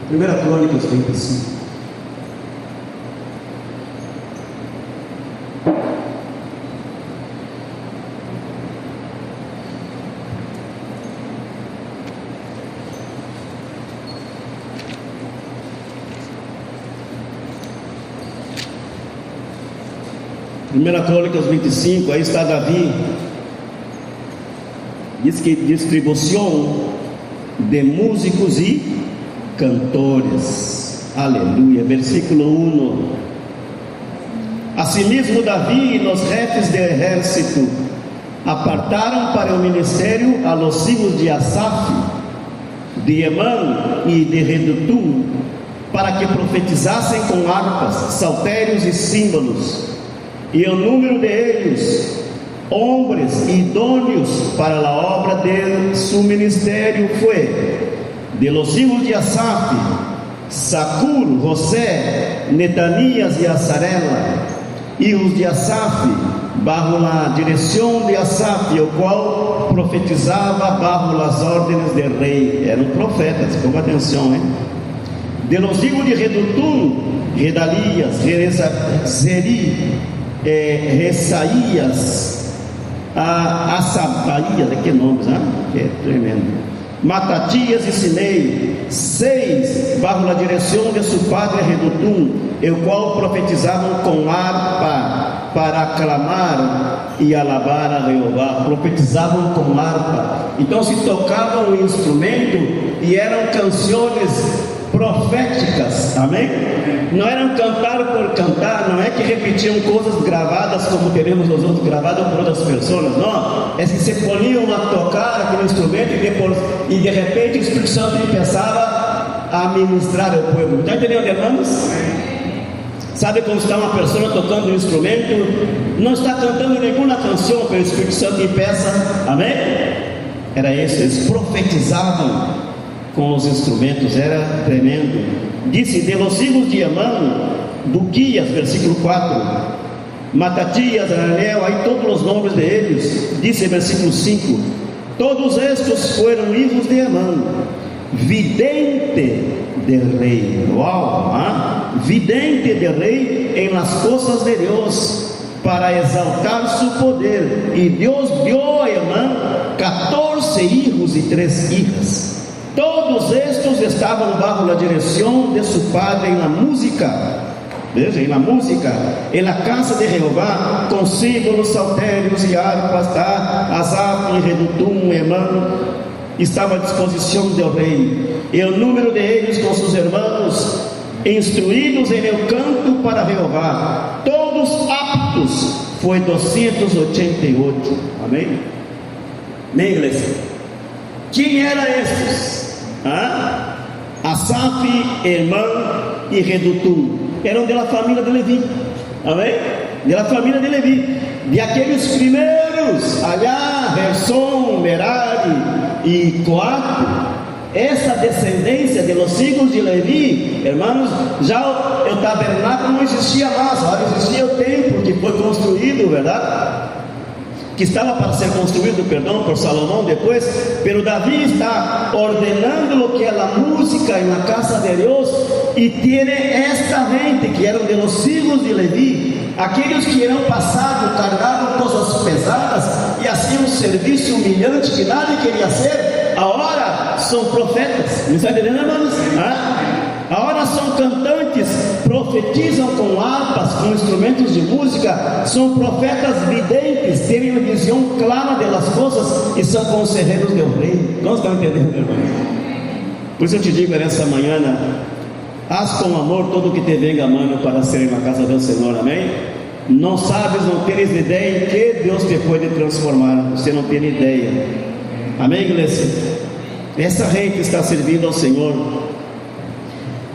Primeira Crônicas 25. Primeira Crônicas 25, aí está Davi. Diz que distribuição de músicos e cantores. Aleluia. Versículo 1. Asimismo Davi e os jefes de exército apartaram para o ministério a los hijos de Asaf, de Emã e de Redutum, para que profetizassem com harpas, saltérios e símbolos. E o número de eles, homens idôneos para a obra de su ministério, foi de los hijos de Asaf, Sacur, José, Netanias e Azarela, hijos de Asaf, bajo a direção de Asaf, o qual profetizava bajo as ordens do rei. Eram profetas, com atenção, hein? De los hijos de Redutum, Gedalias, Zeri, Ressaías, Asabaías, que nomes, é tremendo. Matatias e Simei, 6, bajo a direção de seu padre Redutum, o qual profetizavam com harpa para aclamar e alabar a Jeová. Profetizavam com harpa, então se tocavam o instrumento e eram canções proféticas, amém? Não eram cantar por cantar, não é que repetiam coisas gravadas como teremos nós outros gravadas por outras pessoas, não, é que se poniam a tocar aquele instrumento e de repente o Espírito Santo começava a ministrar ao povo. Está entendendo, irmãos? Sabe quando está uma pessoa tocando um instrumento, não está cantando nenhuma canção, pelo Espírito Santo impeça, amém? Era isso, eles profetizavam com os instrumentos, era tremendo. Disse: de los hijos de Emã, Buquias, versículo 4, Matatias, Ananel, aí todos os nomes deles. Disse versículo 5: todos estes foram hijos de Emã, vidente del rei. Uau, vidente del rei em las cosas de Deus, para exaltar su poder. E Deus dio a Emã 14 hijos e 3 hijas. Todos estes estavam bajo a direção de seu padre em la música. Veja, em la música, em la casa de Jeová, com símbolos, saltérios e harpas, Asaf, Redutum, Emã, estava à disposição do rei. E o número de eles com seus irmãos, instruídos em el canto para Jeová, todos aptos, foi 288. Amém? Amém, igreja? Quem eram estes? Asaf, Emã e Redutum eram da família de Levi, amém? Da família de Levi, de aqueles primeiros, Gersom, Merari e Coate, essa descendência de los hijos de Levi, hermanos, já o tabernáculo não existia mais, agora existia o templo que foi construído, verdade? Que estava para ser construído, perdão, por Salomão depois, pero Davi está ordenando lo que é a música en la casa de Deus, e tiene esta gente que eram de los hijos de Levi, aqueles que eram passado, carregavam coisas pesadas e haciam um serviço humilhante que nadie queria ser, agora são profetas. Me está entendendo, irmãos? Agora são cantantes, profetizam com harpas, com instrumentos de música, são profetas videntes, têm uma visão clara das coisas e são conselheiros do rei. Nós estamos entendendo, irmão? Por isso eu te digo nessa manhã, haz com amor todo o que te venga a mano para ser na casa do Senhor, amém? Não sabes, não tens ideia em que Deus te pode transformar, você não tem ideia, amém, igreja? Essa gente está servindo ao Senhor.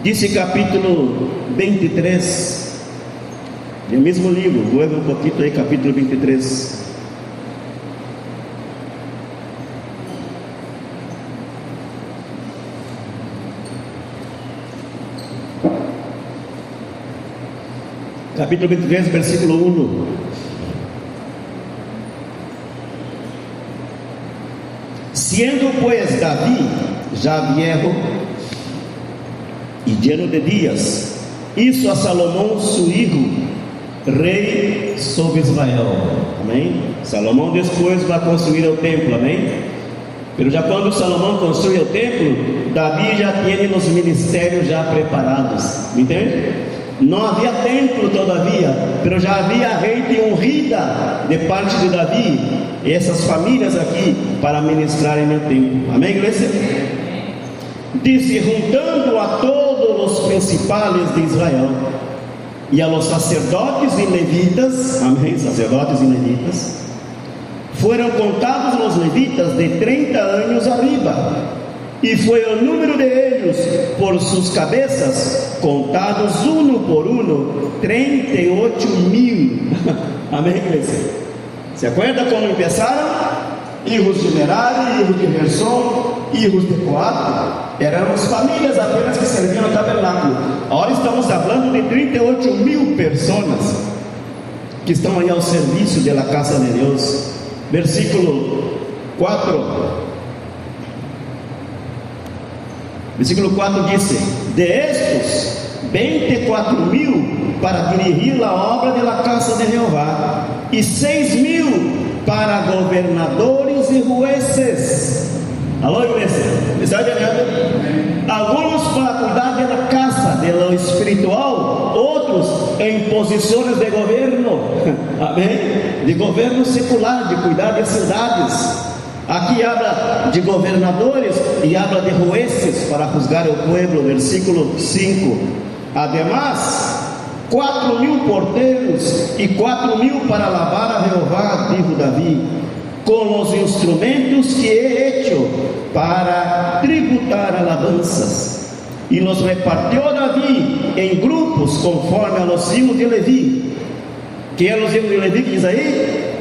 Dice capítulo 23, do mesmo livro, vuelve um pouquinho aí, capítulo 23. Capítulo 23, versículo 1. Siendo pues David já viejo e lleno de dias, hizo a Salomão su hijo rei sobre Israel, amém? Salomão depois vai construir o templo, amém? Pero já quando Salomão construiu o templo, Davi já tinha os ministérios já preparados, entende? Não havia templo todavia, pero já havia gente ungida de parte de Davi, e essas famílias aqui para ministrarem no templo, amém, igreja? Disse: juntando a todos os principais de Israel e a los sacerdotes e levitas, amém, sacerdotes e levitas, foram contados os levitas de 30 anos arriba, e foi o número de eles por suas cabeças, contados uno por uno, 38.000, amém, igreja? Se acorda como começaram? Hijos de Merari, hijos de Gerson, hijos de Coat, eram famílias apenas que serviam no tabernáculo. Agora estamos falando de 38.000 pessoas que estão aí ao serviço da casa de Deus. Versículo 4. Versículo 4 diz: de estes 24.000 para dirigir a obra da casa de Jeová, e 6.000 para governadores e jueces. Alô, igreja? Está entendendo? Alguns para cuidar da casa, de lo espiritual, outros em posições de governo, amém? De governo secular, de cuidar de cidades. Aqui habla de governadores e habla de jueces para juzgar o pueblo, versículo 5. Además, 4.000 porteiros e 4.000 para lavar a Jeová, dijo Davi, com os instrumentos que he hecho para tributar alabanzas. E los repartió Davi em grupos conforme a los hijos de Levi. Que eram os hijos de Levi que diz aí?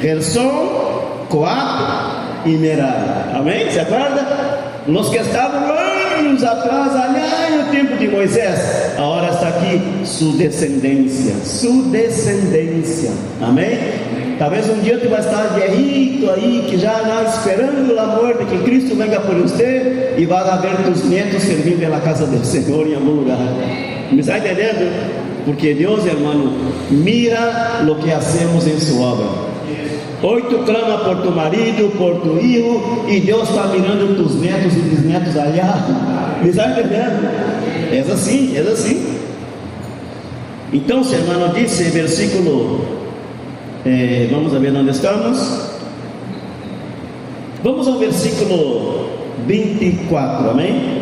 Gerson, Coat e Merari. Amém? Se acorda? Os que estavam anos atrás, allá no tempo de Moisés, agora está aqui sua descendência. Sua descendência. Amém? Talvez um dia tu vai estar viejito aí, que já está esperando a morte, que Cristo venga por você, e vai ver tus netos servindo na casa do Senhor em algum lugar. Me está entendendo? Porque Deus, irmão, mira o que hacemos em sua obra. Hoy tu clama por tu marido, por tu hijo, e Deus está mirando tus netos e bisnetos allá. Me está entendendo? É assim, é assim. Então, irmão, disse versículo, vamos ver onde estamos. Vamos ao versículo 24, amém?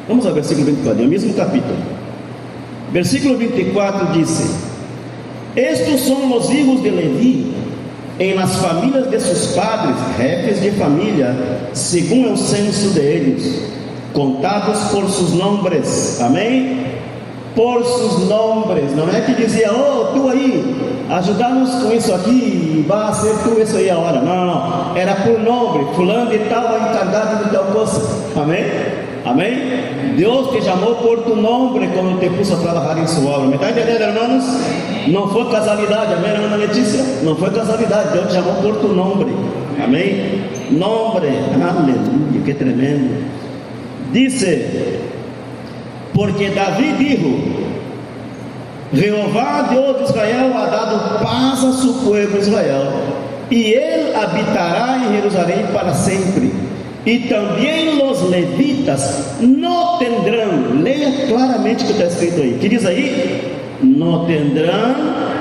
Vamos ao versículo 24, é o mesmo capítulo. Versículo 24 diz: estes são os hijos de Levi, em las famílias de seus padres, jefes de família, segundo o censo deles, contados por seus nomes, amém? Por seus nomes, não é que dizia, oh, tu aí, ajudar-nos com isso aqui, vai ser tu isso aí a hora. Não, era por nome, fulano e tal é encarregado de tal coisa. Amém? Amém? Deus te chamou por tu nome quando te pôs a trabalhar em sua obra. Me está entendendo, irmãos? Não foi casualidade, amém, irmã Letícia? Não foi casualidade, Deus te chamou por tu nome. Amém? Nome, aleluia, que tremendo. Disse, porque Davi dijo: Jeová Deus de Israel ha dado paz a su pueblo Israel, e ele habitará em Jerusalém para sempre. E também os levitas não tendrão, leia claramente o que está escrito aí, que diz aí: não tendrão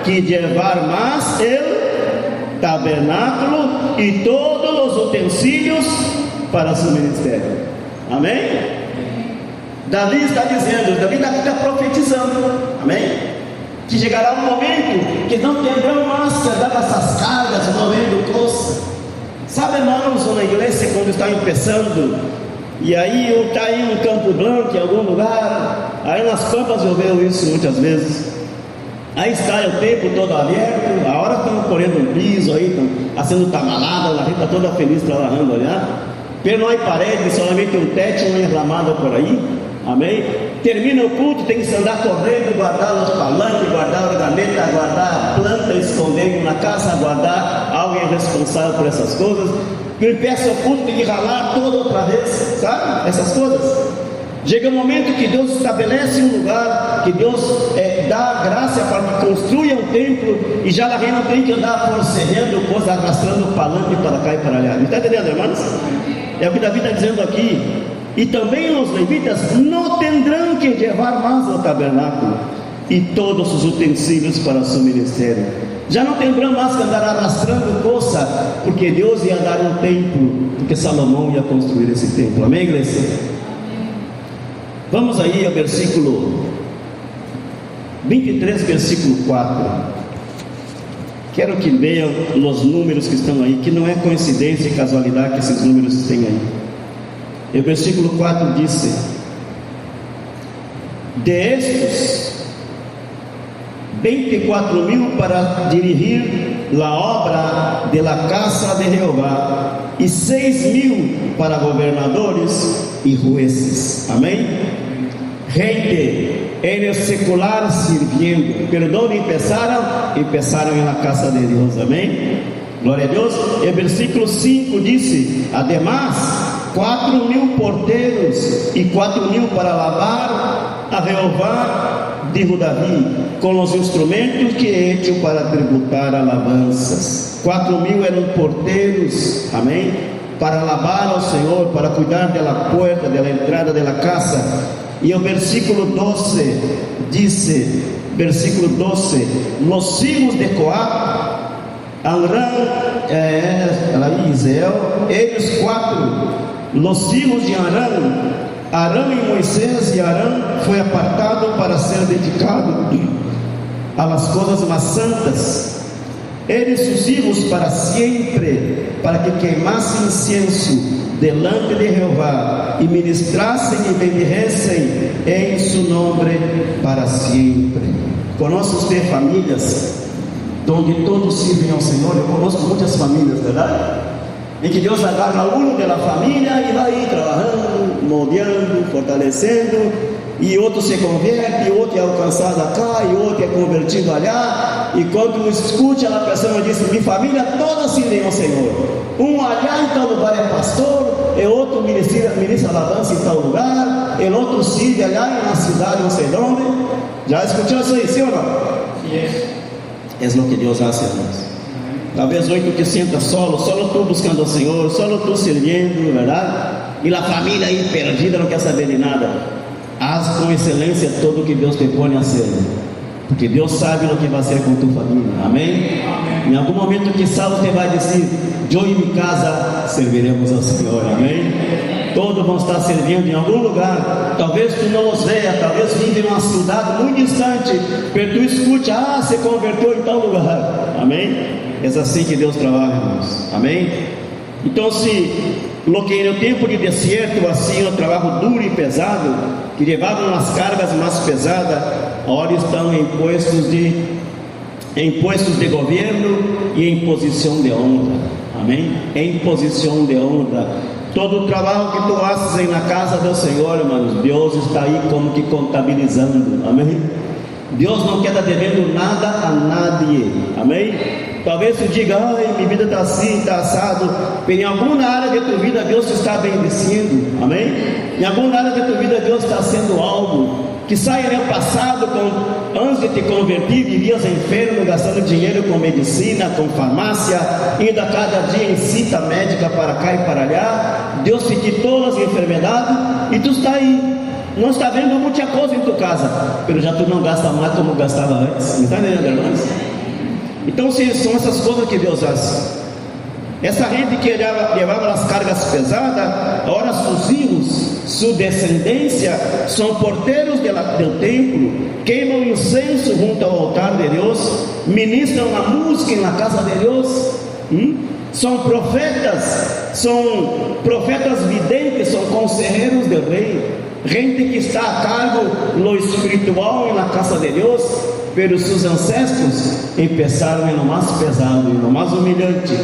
que levar mais o tabernáculo e todos os utensílios para seu ministério. Amém? Davi está dizendo, Davi está profetizando, amém? Que chegará um momento que não terão mais que andar com essas cargas, movendo coisas. Sabe, irmãos, na igreja quando está começando, e aí eu está em um Campo Branco, em algum lugar, aí nas campas eu vejo isso muitas vezes. Aí está o tempo todo aberto, a hora estão correndo um piso aí, estão fazendo tamalada, a gente está toda feliz trabalhando, olhar. Pero não há parede, solamente um teto, uma enramada por aí. Amém? Termina o culto, tem que andar correndo, guardar os palanques, guardar a organeta, guardar a planta, escondendo na casa, guardar alguém responsável por essas coisas. Quem peça o culto tem que ralar toda outra vez, sabe? Essas coisas. Chega um momento que Deus estabelece um lugar, que Deus dá graça para que construa um templo, e já a gente não tem que andar forcejando coisas, arrastando o palanque para cá e para lá. Está entendendo, irmãos? É o que Davi está dizendo aqui. E também os levitas não terão que levar mais o tabernáculo e todos os utensílios para o seu ministério. Já não terão mais que andar arrastando coisa, porque Deus ia dar um templo, porque Salomão ia construir esse templo. Amém, igreja? Vamos aí ao versículo 23, versículo 4. Quero que vejam os números que estão aí, que não é coincidência e casualidade que esses números estão aí. E o versículo 4 disse: de estes 24.000 para dirigir a obra de la casa de Jehová, e 6.000 para governadores e jueces. Amém? Gente en el secular sirviendo, pero empezaram na casa de Deus. Amém? Glória a Deus. E o versículo 5 disse: además 4.000 porteiros e 4.000 para lavar a Jeová, dijo Davi, com os instrumentos que hecho para tributar alabanças. 4.000 eram porteiros, amém? Para lavar ao Senhor, para cuidar da porta, da entrada da casa. E o versículo 12 disse, versículo 12: los hijos de Coat, Amram, Israel, eles 4, los hijos de Arão e Moisés, e Arão foi apartado para ser dedicado a las coisas mais santas. Eles os hijos para sempre, para que queimassem incenso delante de Jeová e ministrassem e bendissem em seu nome para sempre. Conosco você famílias onde todos servem ao Senhor. Eu conosco muitas famílias, verdade? Em que Deus agarra um da família e vai trabalhando, moldeando, fortalecendo, e outro se converte, e outro é alcançado acá, e outro é convertido allá. E quando escute, a pessoa diz: minha família toda serve ao Senhor. Um allá em tal lugar é pastor, e outro ministra alabança em tal lugar, e outro serve allá na cidade, não sei de onde. Já escutou isso aí, sim ou não? É o que Deus hace, irmãos. Talvez hoje tu te sientas solo tu buscando ao Senhor, solo tu servindo, verdade? E a família aí perdida, não quer saber de nada. Haz com excelência tudo o que Deus te põe a ser, porque Deus sabe o que vai ser com tua família. Amém? Em algum momento que você vai dizer: eu e minha casa serviremos ao Senhor. Amém? Todos vão estar servindo em algum lugar. Talvez tu não os veja, talvez vive em uma cidade muito distante, mas tu escute: se converteu em tal lugar. Amém? É assim que Deus trabalha, irmãos. Amém? Então, se no tempo de deserto, assim, o trabalho duro e pesado, que levavam as cargas mais pesadas, agora estão em postos de em puestos de governo e em posição de honra. Amém? Em posição de honra. Todo o trabalho que tu haces aí na casa do Senhor, irmãos, Deus está aí como que contabilizando. Amém? Deus não queda devendo nada a nadie. Amém? Talvez tu diga, ai, minha vida está assim, está assado. Em alguma área de tua vida Deus te está bendecendo. Amém? Em alguma área de tua vida Deus está sendo algo. Que saia no passado, antes de te converter, vivias enfermo, gastando dinheiro com medicina, com farmácia, indo a cada dia em cita médica para cá e para lá. Deus te quitou as enfermidades e tu está aí. Não está vendo muita coisa em tua casa, mas já tu não gasta mais como gastava antes. Me está entendendo, irmãos? Então, são essas coisas que Deus faz. Essa gente que levava as cargas pesadas, agora seus filhos, sua descendência, são porteiros do templo, queimam incenso junto ao altar de Deus, ministram a música na casa de Deus, são profetas videntes, são conselheiros do rei, gente que está a cargo no espiritual e na casa de Deus, pelos seus ancestros, começaram no mais pesado e no mais humilhante.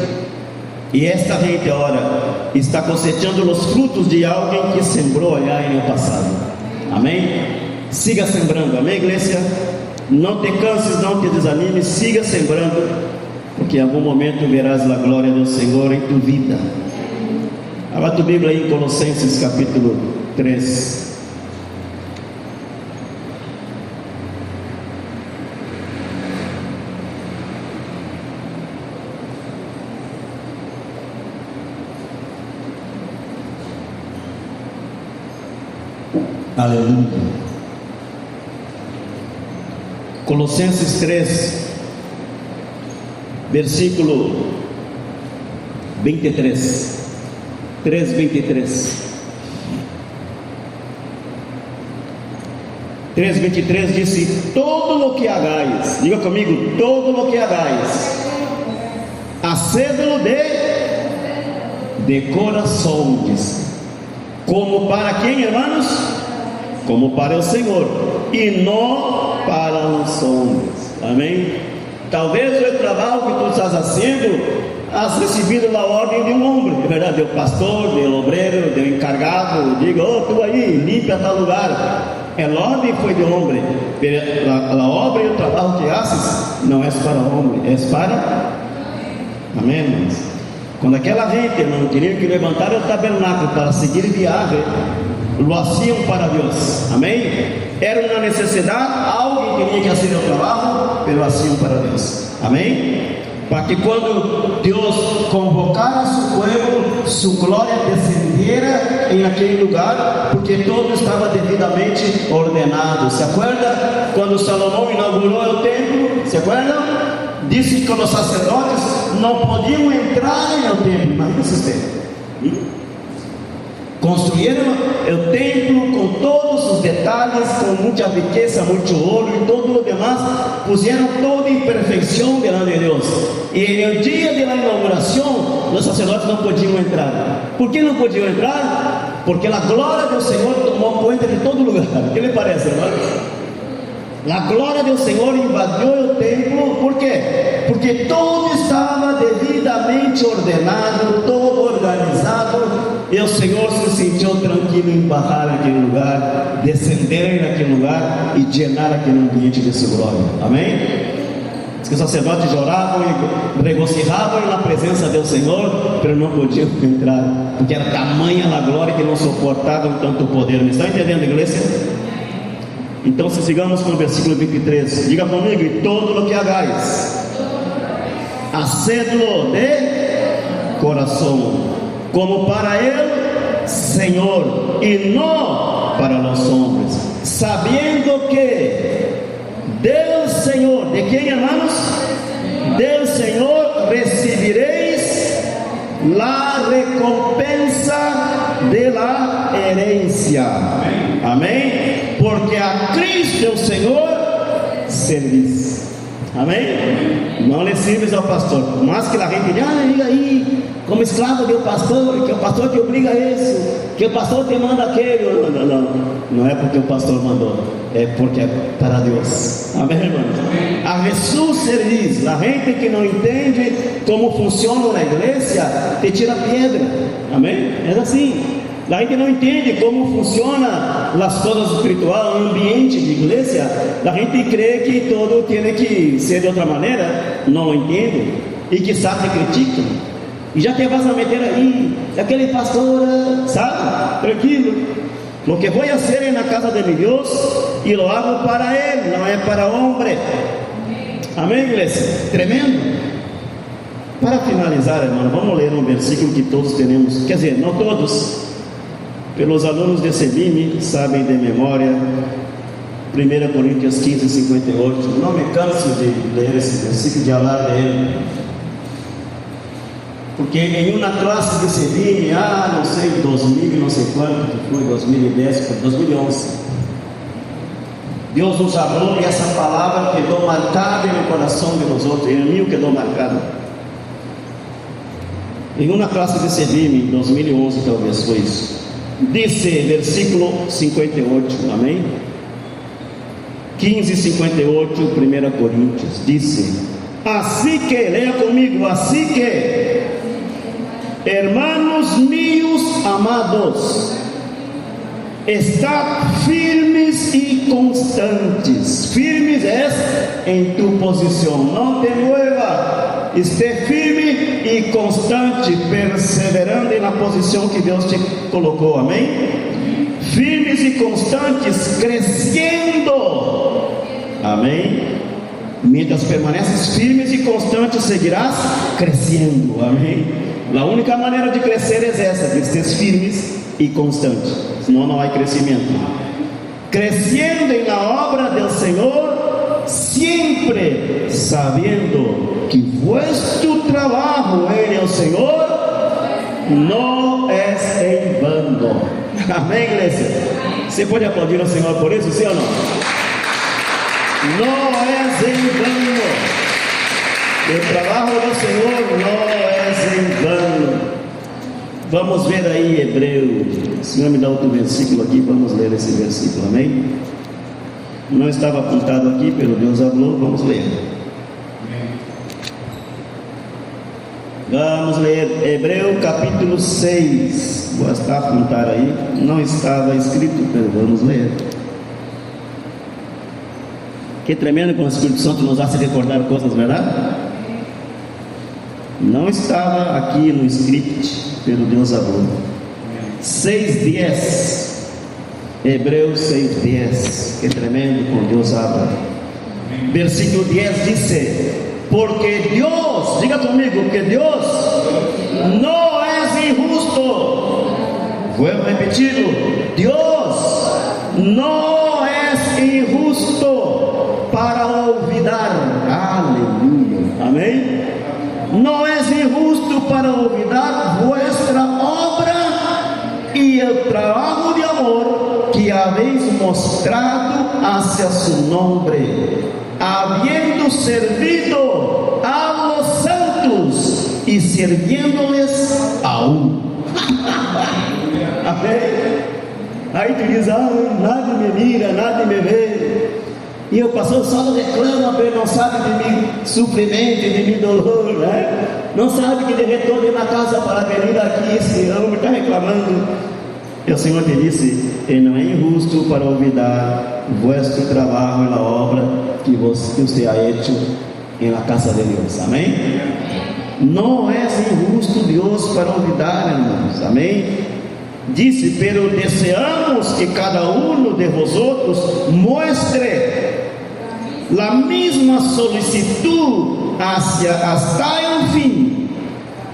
E esta gente agora está cosechando os frutos de alguém que sembrou allá no passado. Amém? Siga sembrando, amém, igreja? Não te canses, não te desanimes, siga sembrando, porque em algum momento verás a glória do Senhor em tua vida. Abra tua Bíblia aí em Colossenses capítulo 3. Aleluia. Colossenses 3, versículo 23. 3:23. 3:23 disse: todo o que hagais, diga comigo, todo o que hagais, hacedlo de coração, diz. Como para quem, irmãos? Como para o Senhor, e não para os homens. Amém? Talvez o trabalho que tu estás fazendo, has recebido na ordem de um homem, é verdade, do pastor, do obreiro, do encarregado, diga, tu aí, limpa tal lugar. A ordem foi de homem, a obra e o trabalho que haces não é para o homem, é para... Amém, irmãos? Quando aquela gente não queria que levantar o tabernáculo para seguir viagem, lo haciam para Deus. Amém? Era uma necessidade, alguém tinha que fazer o trabalho, mas lo haciam para Deus. Amém? Para que quando Deus convocara a seu povo, sua glória descendiera em aquele lugar, porque todo estava devidamente ordenado. Se acorda? Quando Salomão inaugurou o templo, se acorda? Disse que os sacerdotes não podiam entrar no templo. Imagina esse templo. Construíram o templo com todos os detalhes, com muita riqueza, muito ouro e todo o demais, puseram toda em perfeição diante de Deus. E no dia da inauguração, os sacerdotes não podiam entrar. Por que não podiam entrar? Porque a glória do Senhor tomou conta de todo lugar. O que lhe parece, irmão? A glória do Senhor invadiu o templo. Por quê? Porque tudo estava devidamente ordenado, todo organizado, e o Senhor se sentiu tranquilo em barrar naquele lugar, descender naquele lugar e llenar aquele ambiente de sua glória. Amém? Diz que os sacerdotes oravam e regocijavam na presença do Senhor, mas não podiam entrar, porque era tamanha a glória que não suportavam tanto poder. Me está entendendo, igreja? Então, se sigamos com o versículo 23, diga comigo: e todo o que hagais, hacedlo de coração, como para ele, Senhor, e não para os homens, sabendo que Deus Senhor, de quem, irmãos? Deus Senhor, recebereis la recompensa de la herencia. Amém? Porque a Cristo o Senhor servis. Amém? Não lhe sirves ao pastor, mas que a gente diga aí, como escravo do pastor, que o pastor te obriga a isso, que o pastor te manda aquele. não é porque o pastor mandou, é porque é para Deus. Amém, irmãos? A Jesús serviz, a gente que não entende como funciona na igreja, te tira pedra. Amém? É assim. A gente não entende como funciona as coisas espirituais, o ambiente de igreja. A gente crê que todo tem que ser de outra maneira, não entende, e que sabe critica. E já te vas a meter aí, aquele pastor, sabe, tranquilo. Lo que vou fazer na casa de meu Deus, e lo hago para Ele, não é para homem. Amém, igreja? Tremendo. Para finalizar, irmão, vamos ler um versículo que todos temos, quer dizer, não todos, pelos alunos de Sebime, sabem de memória, 1 Coríntios 15, 58. Não me canso de ler esse versículo, de falar dele. Porque em uma classe de Sebime, não sei, 2000 não sei quanto, que foi 2010, 2011, Deus nos falou e essa palavra quedou marcada no coração de nós outros, em mim quedou marcada. Em uma classe de Sebime, em 2011 talvez foi isso. Disse, versículo 58, amém? 15:58, 1 Coríntios, disse: assim que, leia comigo, assim que, hermanos míos amados, estad firmes e constantes. Firmes é em tu posição, não te mueva. Esteja firme e constante, perseverando na posição que Deus te colocou, amém? Firmes e constantes, crescendo, amém? Mientras permaneces firmes e constantes, seguirás crescendo, amém? A única maneira de crescer é essa, que estés firmes e constantes, senão não há crescimento. Crescendo na obra do Senhor, sempre sabendo que vuestro trabalho en el Senhor não é em vano. Amém, igreja? Você pode aplaudir ao Senhor por isso, sim ou não? Não é em vano. O trabalho do Senhor não é em vano. Vamos ver aí Hebreus. O Senhor me dá outro versículo aqui, vamos ler esse versículo, amém? Não estava apontado aqui, pelo Deus falou, vamos ler. Vamos ler Hebreus capítulo 6. Vou estar apontar aí, não estava escrito, pero vamos ler. Que tremendo como o Espírito Santo nos hace recordar coisas, verdade? Não estava aqui no script, pelo Deus falou. 6:10. Hebreus 6:10. Que tremendo como Deus habla. Versículo 10 diz: porque Deus, diga comigo, que Deus não é injusto. Vou repetir: Deus não é injusto para olvidar. Aleluia, amém? Não é injusto para olvidar vuestra obra e o trabalho de amor que habéis mostrado hacia su nombre, habiendo servido a los santos y sirviéndoles aún. Amém? Aí tu diz: nada me mira, nada me vê, e o pastor só reclama, porque não sabe de mim sofrimento, de mim dolor, né? Não sabe que de retorno na casa para vir aqui, esse homem está reclamando. E o Senhor te disse: e não é injusto para olvidar vuestro trabalho na obra que você ha hecho na casa de Deus, amém? Não é injusto Deus para olvidar, irmãos, amém? Disse: pero deseamos que cada uno de vosotros muestre la misma solicitud hasta el fin,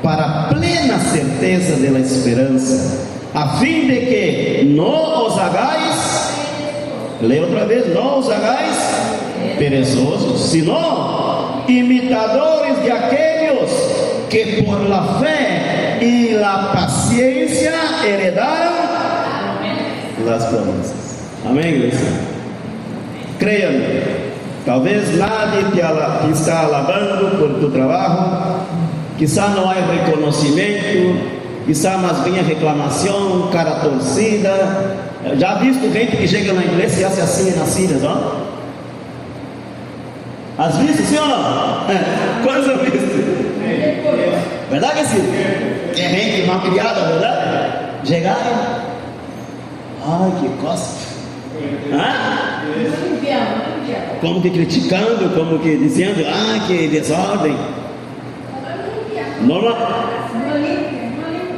para plena certeza de la esperanza, a fim de que não os hagáis, leia outra vez, não os hagáis perezosos, senão imitadores de aquellos que por la fé y la paciencia heredaron las promesas. Amém, igreja? Creia-me, talvez nadie te está alabando por tu trabalho, quizá não há reconhecimento, quizá mais vinha reclamação, cara torcida. Já visto gente que chega na igreja e hace assim nas filhas, ó. As vistas, sim ou não? Quantas eu visto? Verdade que sim? É gente mal criada, verdade? Chegaram. Ai, que costa. Como que criticando, como que dizendo, que desordem.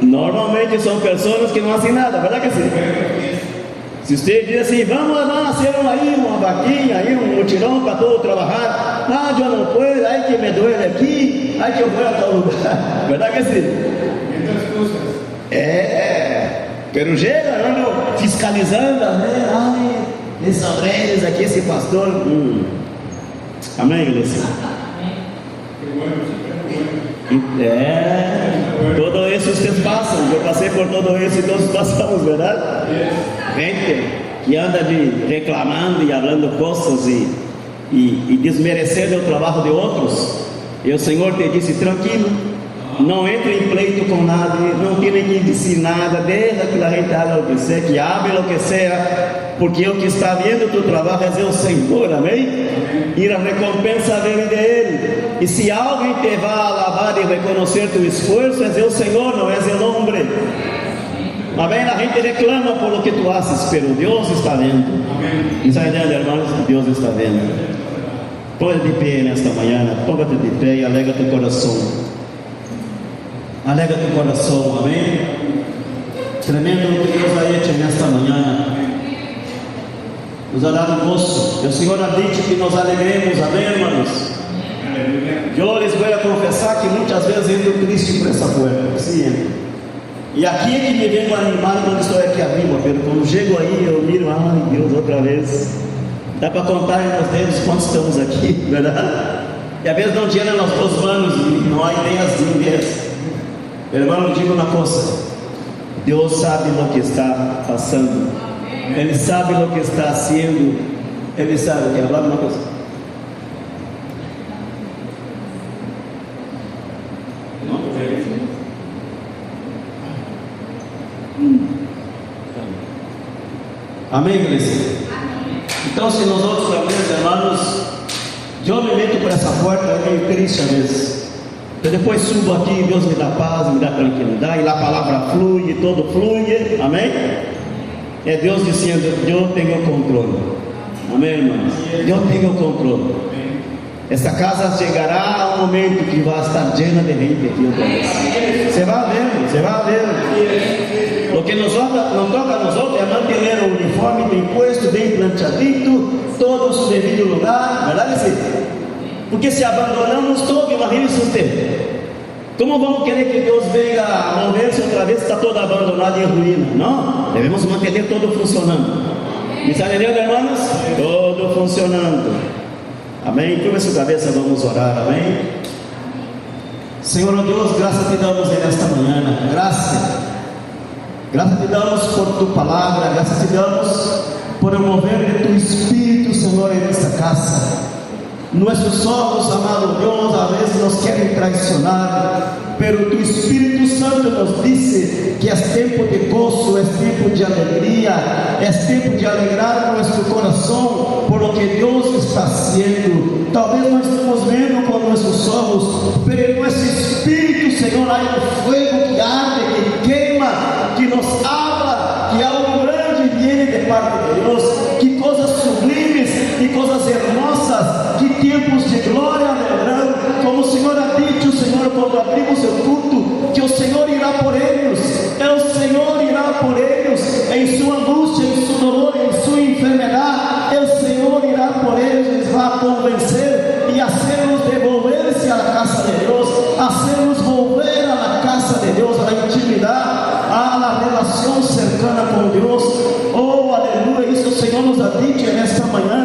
Normalmente são pessoas que não fazem nada, verdade que sim? Se você diz assim, vamos lá, hacer uma vaquinha, aí um mutirão para todo trabalhar, eu não puedo, ai que me duele aqui, ai que eu vou a tal lugar, verdade que sim? Pero chega, ando fiscalizando, né? Ai, esses obreiros aqui, esse pastor, amém, igreja? Todo isso vocês passam, eu passei por todo isso e todos passamos, verdade? Gente que anda reclamando e falando coisas e desmerecendo o trabalho de outros, e o Senhor te disse, tranquilo, não entre em pleito com nada, não tem que dizer nada, deixa que a gente haga o que seja, que hable o que seja, porque o que está vendo tu trabalho é o Senhor, amém? E a recompensa vem dele. E se alguém te vai alabar e reconhecer tu esforço, é o Senhor, não é o homem. Amém? A gente reclama por o que tu haces, pero Deus está vendo. Está entendendo, irmãos? Deus está vendo. Põe de pé nesta manhã, ponga-te de pé e alega teu coração. Alega teu coração, amém? Tremendo o que Deus ha hecho nesta manhã. Nos ha dado gozo. O Senhor ha dicho que nos alegremos, amém, irmãos? Eu les vou confessar que muitas vezes entro triste por essa porta. Sim, e aqui é que me venho animado quando estou aqui arriba. Quando chego aí, eu miro, ai Deus, outra vez. Dá para contar nos dedos quantos estamos aqui, verdade? E às vezes não tiram nas duas manos e não há ideias limpas. Irmão, digo uma coisa: Deus sabe o que está passando, Ele sabe o que está fazendo, Ele sabe. Quer falar uma coisa? Amém, igreja? Então, se nós outros meus irmãos, eu me meto por essa porta, é meio triste às vezes. Eu depois subo aqui, Deus me dá paz, me dá tranquilidade, e lá a palavra flui, todo flui, amém? É Deus dizendo, eu tenho o controle, amém, irmãos? Eu tenho o controle. Essa casa chegará um momento que vai estar cheia de gente aqui outra vez. Você vai ver, você vai ver. O que não toca a nós outros é manter o uniforme bem posto, bem planchadito, todo o seu devido lugar, verdade? Sim? Porque se abandonamos todo, imagine-se você. Como vamos querer que Deus venha a mover-se outra vez, está todo abandonado e em ruína? Não, devemos manter todo funcionando. Me está entendendo, irmãos? Todo funcionando. Amém? Curva sua cabeça, vamos orar, amém? Senhor Deus, graças te damos nesta manhã, graças te damos por tu palavra, graças te damos por o mover de tu Espírito, Senhor, em esta casa. Nossos olhos, amado Deus, às vezes nos querem traicionar, pero tu Espírito Santo nos disse que é tempo de gozo, é tempo de alegria, é tempo de alegrar nosso coração por o que Deus está fazendo. Talvez nós estamos vendo com nossos olhos, pero em nosso Espírito, Senhor, há um fogo que arde, que queima, que nos habla, que algo grande viene de parte de Deus, que coisas sublimes, que coisas hermosas, que tempos de glória vendrão, como o Senhor ha dito, Senhor, quando abrimos o culto, que o Senhor irá por eles, o Senhor irá por eles, em sua angústia, em seu dolor, em sua enfermidade, o Senhor irá por eles, eles vai convencer e hacernos devolver-se à casa de Deus, hacernos volver à casa de Deus, à intimidade, à relação cercana com Deus. Oh, aleluia, isso o Senhor nos ha dito nesta manhã.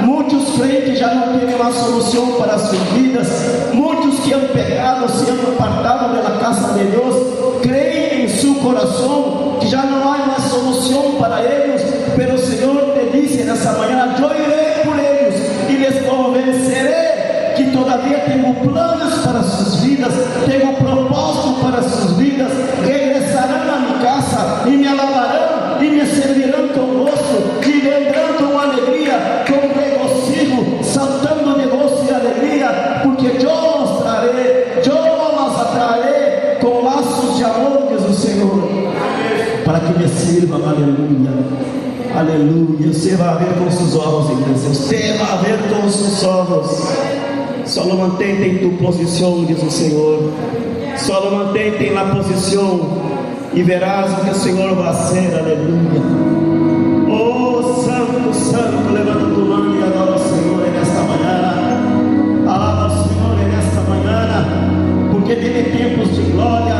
Muitos crentes já não têm mais solução para as suas vidas, muitos que han pecado, se han apartado da casa de Deus, creem em seu coração que já não há mais solução para eles, pero o Senhor te disse nessa manhã, eu irei por eles e les convencerei que todavia tenho planos para as suas vidas, tenho propósito para as suas vidas. Regressarão à minha casa e me alabarão e me servirão com gosto, e vendrão com alegria, com regocijo, saltando de gozo e alegria, porque eu os atrairei com laços de amor, diz o Senhor, para que me sirvam. Aleluia, aleluia. Você vai ver com seus olhos, igreja, você vai ver com seus olhos. Solo mantente em tu posição, diz o Senhor. Solo mantente na posição e verás o que o Senhor vai ser. Aleluia. Oh Santo, Santo, levanta tu mão e adora o Senhor nesta manhã. Alaba o Senhor nesta manhã, porque viene tempos de glória,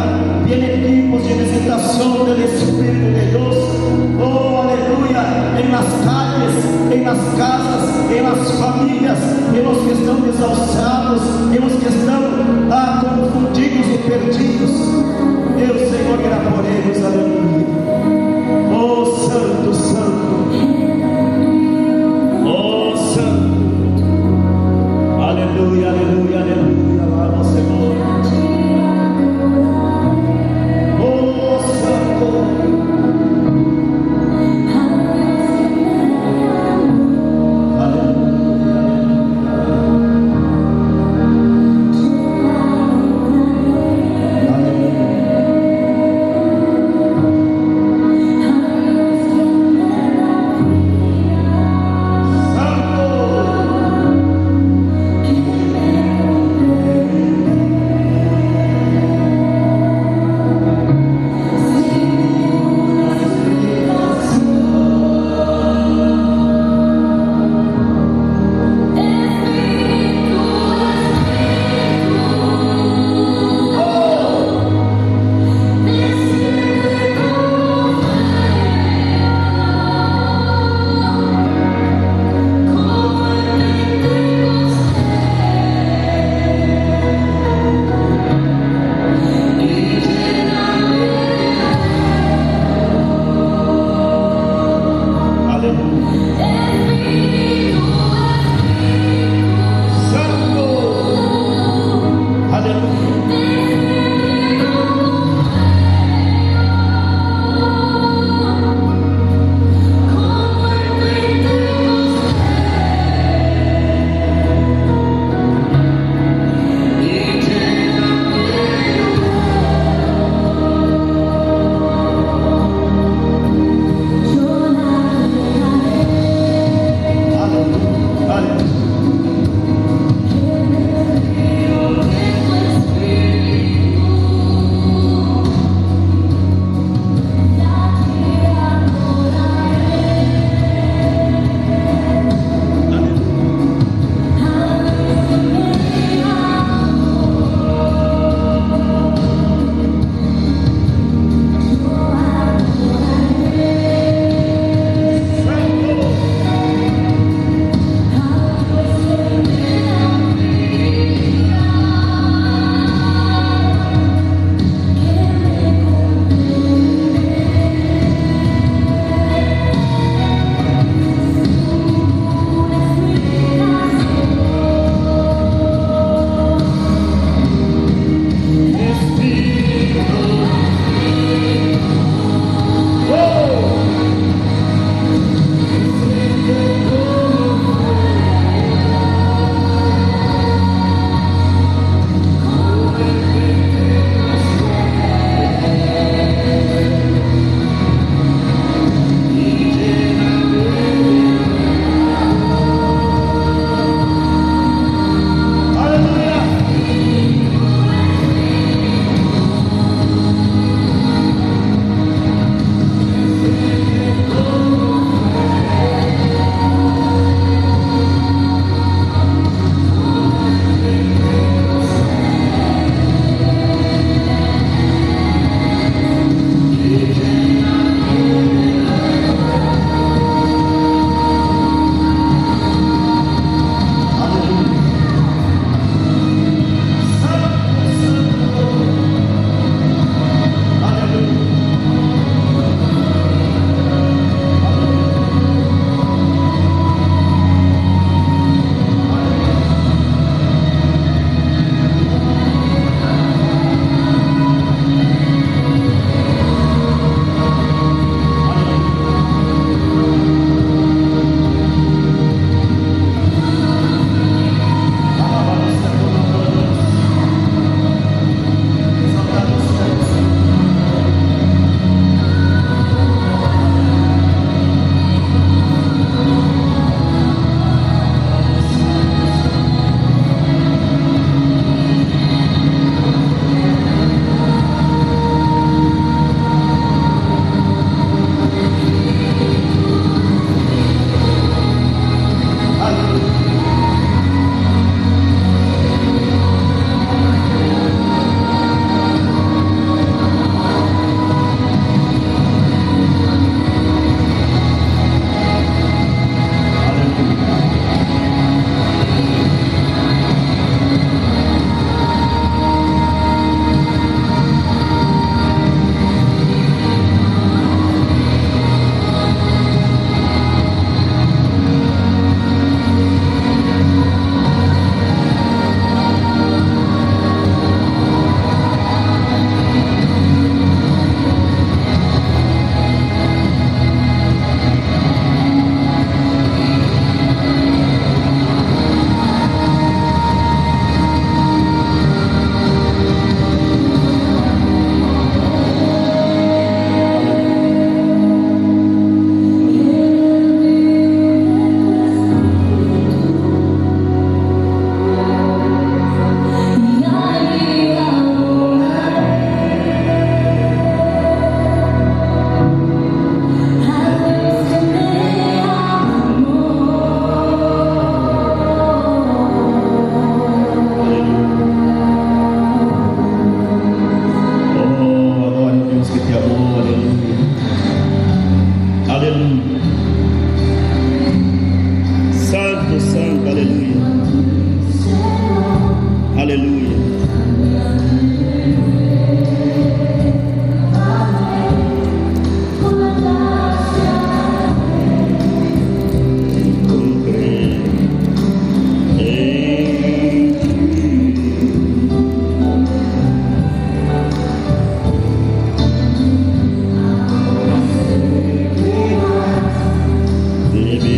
viene tempos de visitação do Espírito de Deus. Oh aleluia, em las calles, em las casas, em las famílias, em los que estão desahuciados, em los que estão confundidos e perdidos. Deus, Senhor, irá por eles. Aleluia. Oh Santo, Santo, oh Santo, aleluia, aleluia, aleluia. Alaba o Senhor. Oh Santo,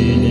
família.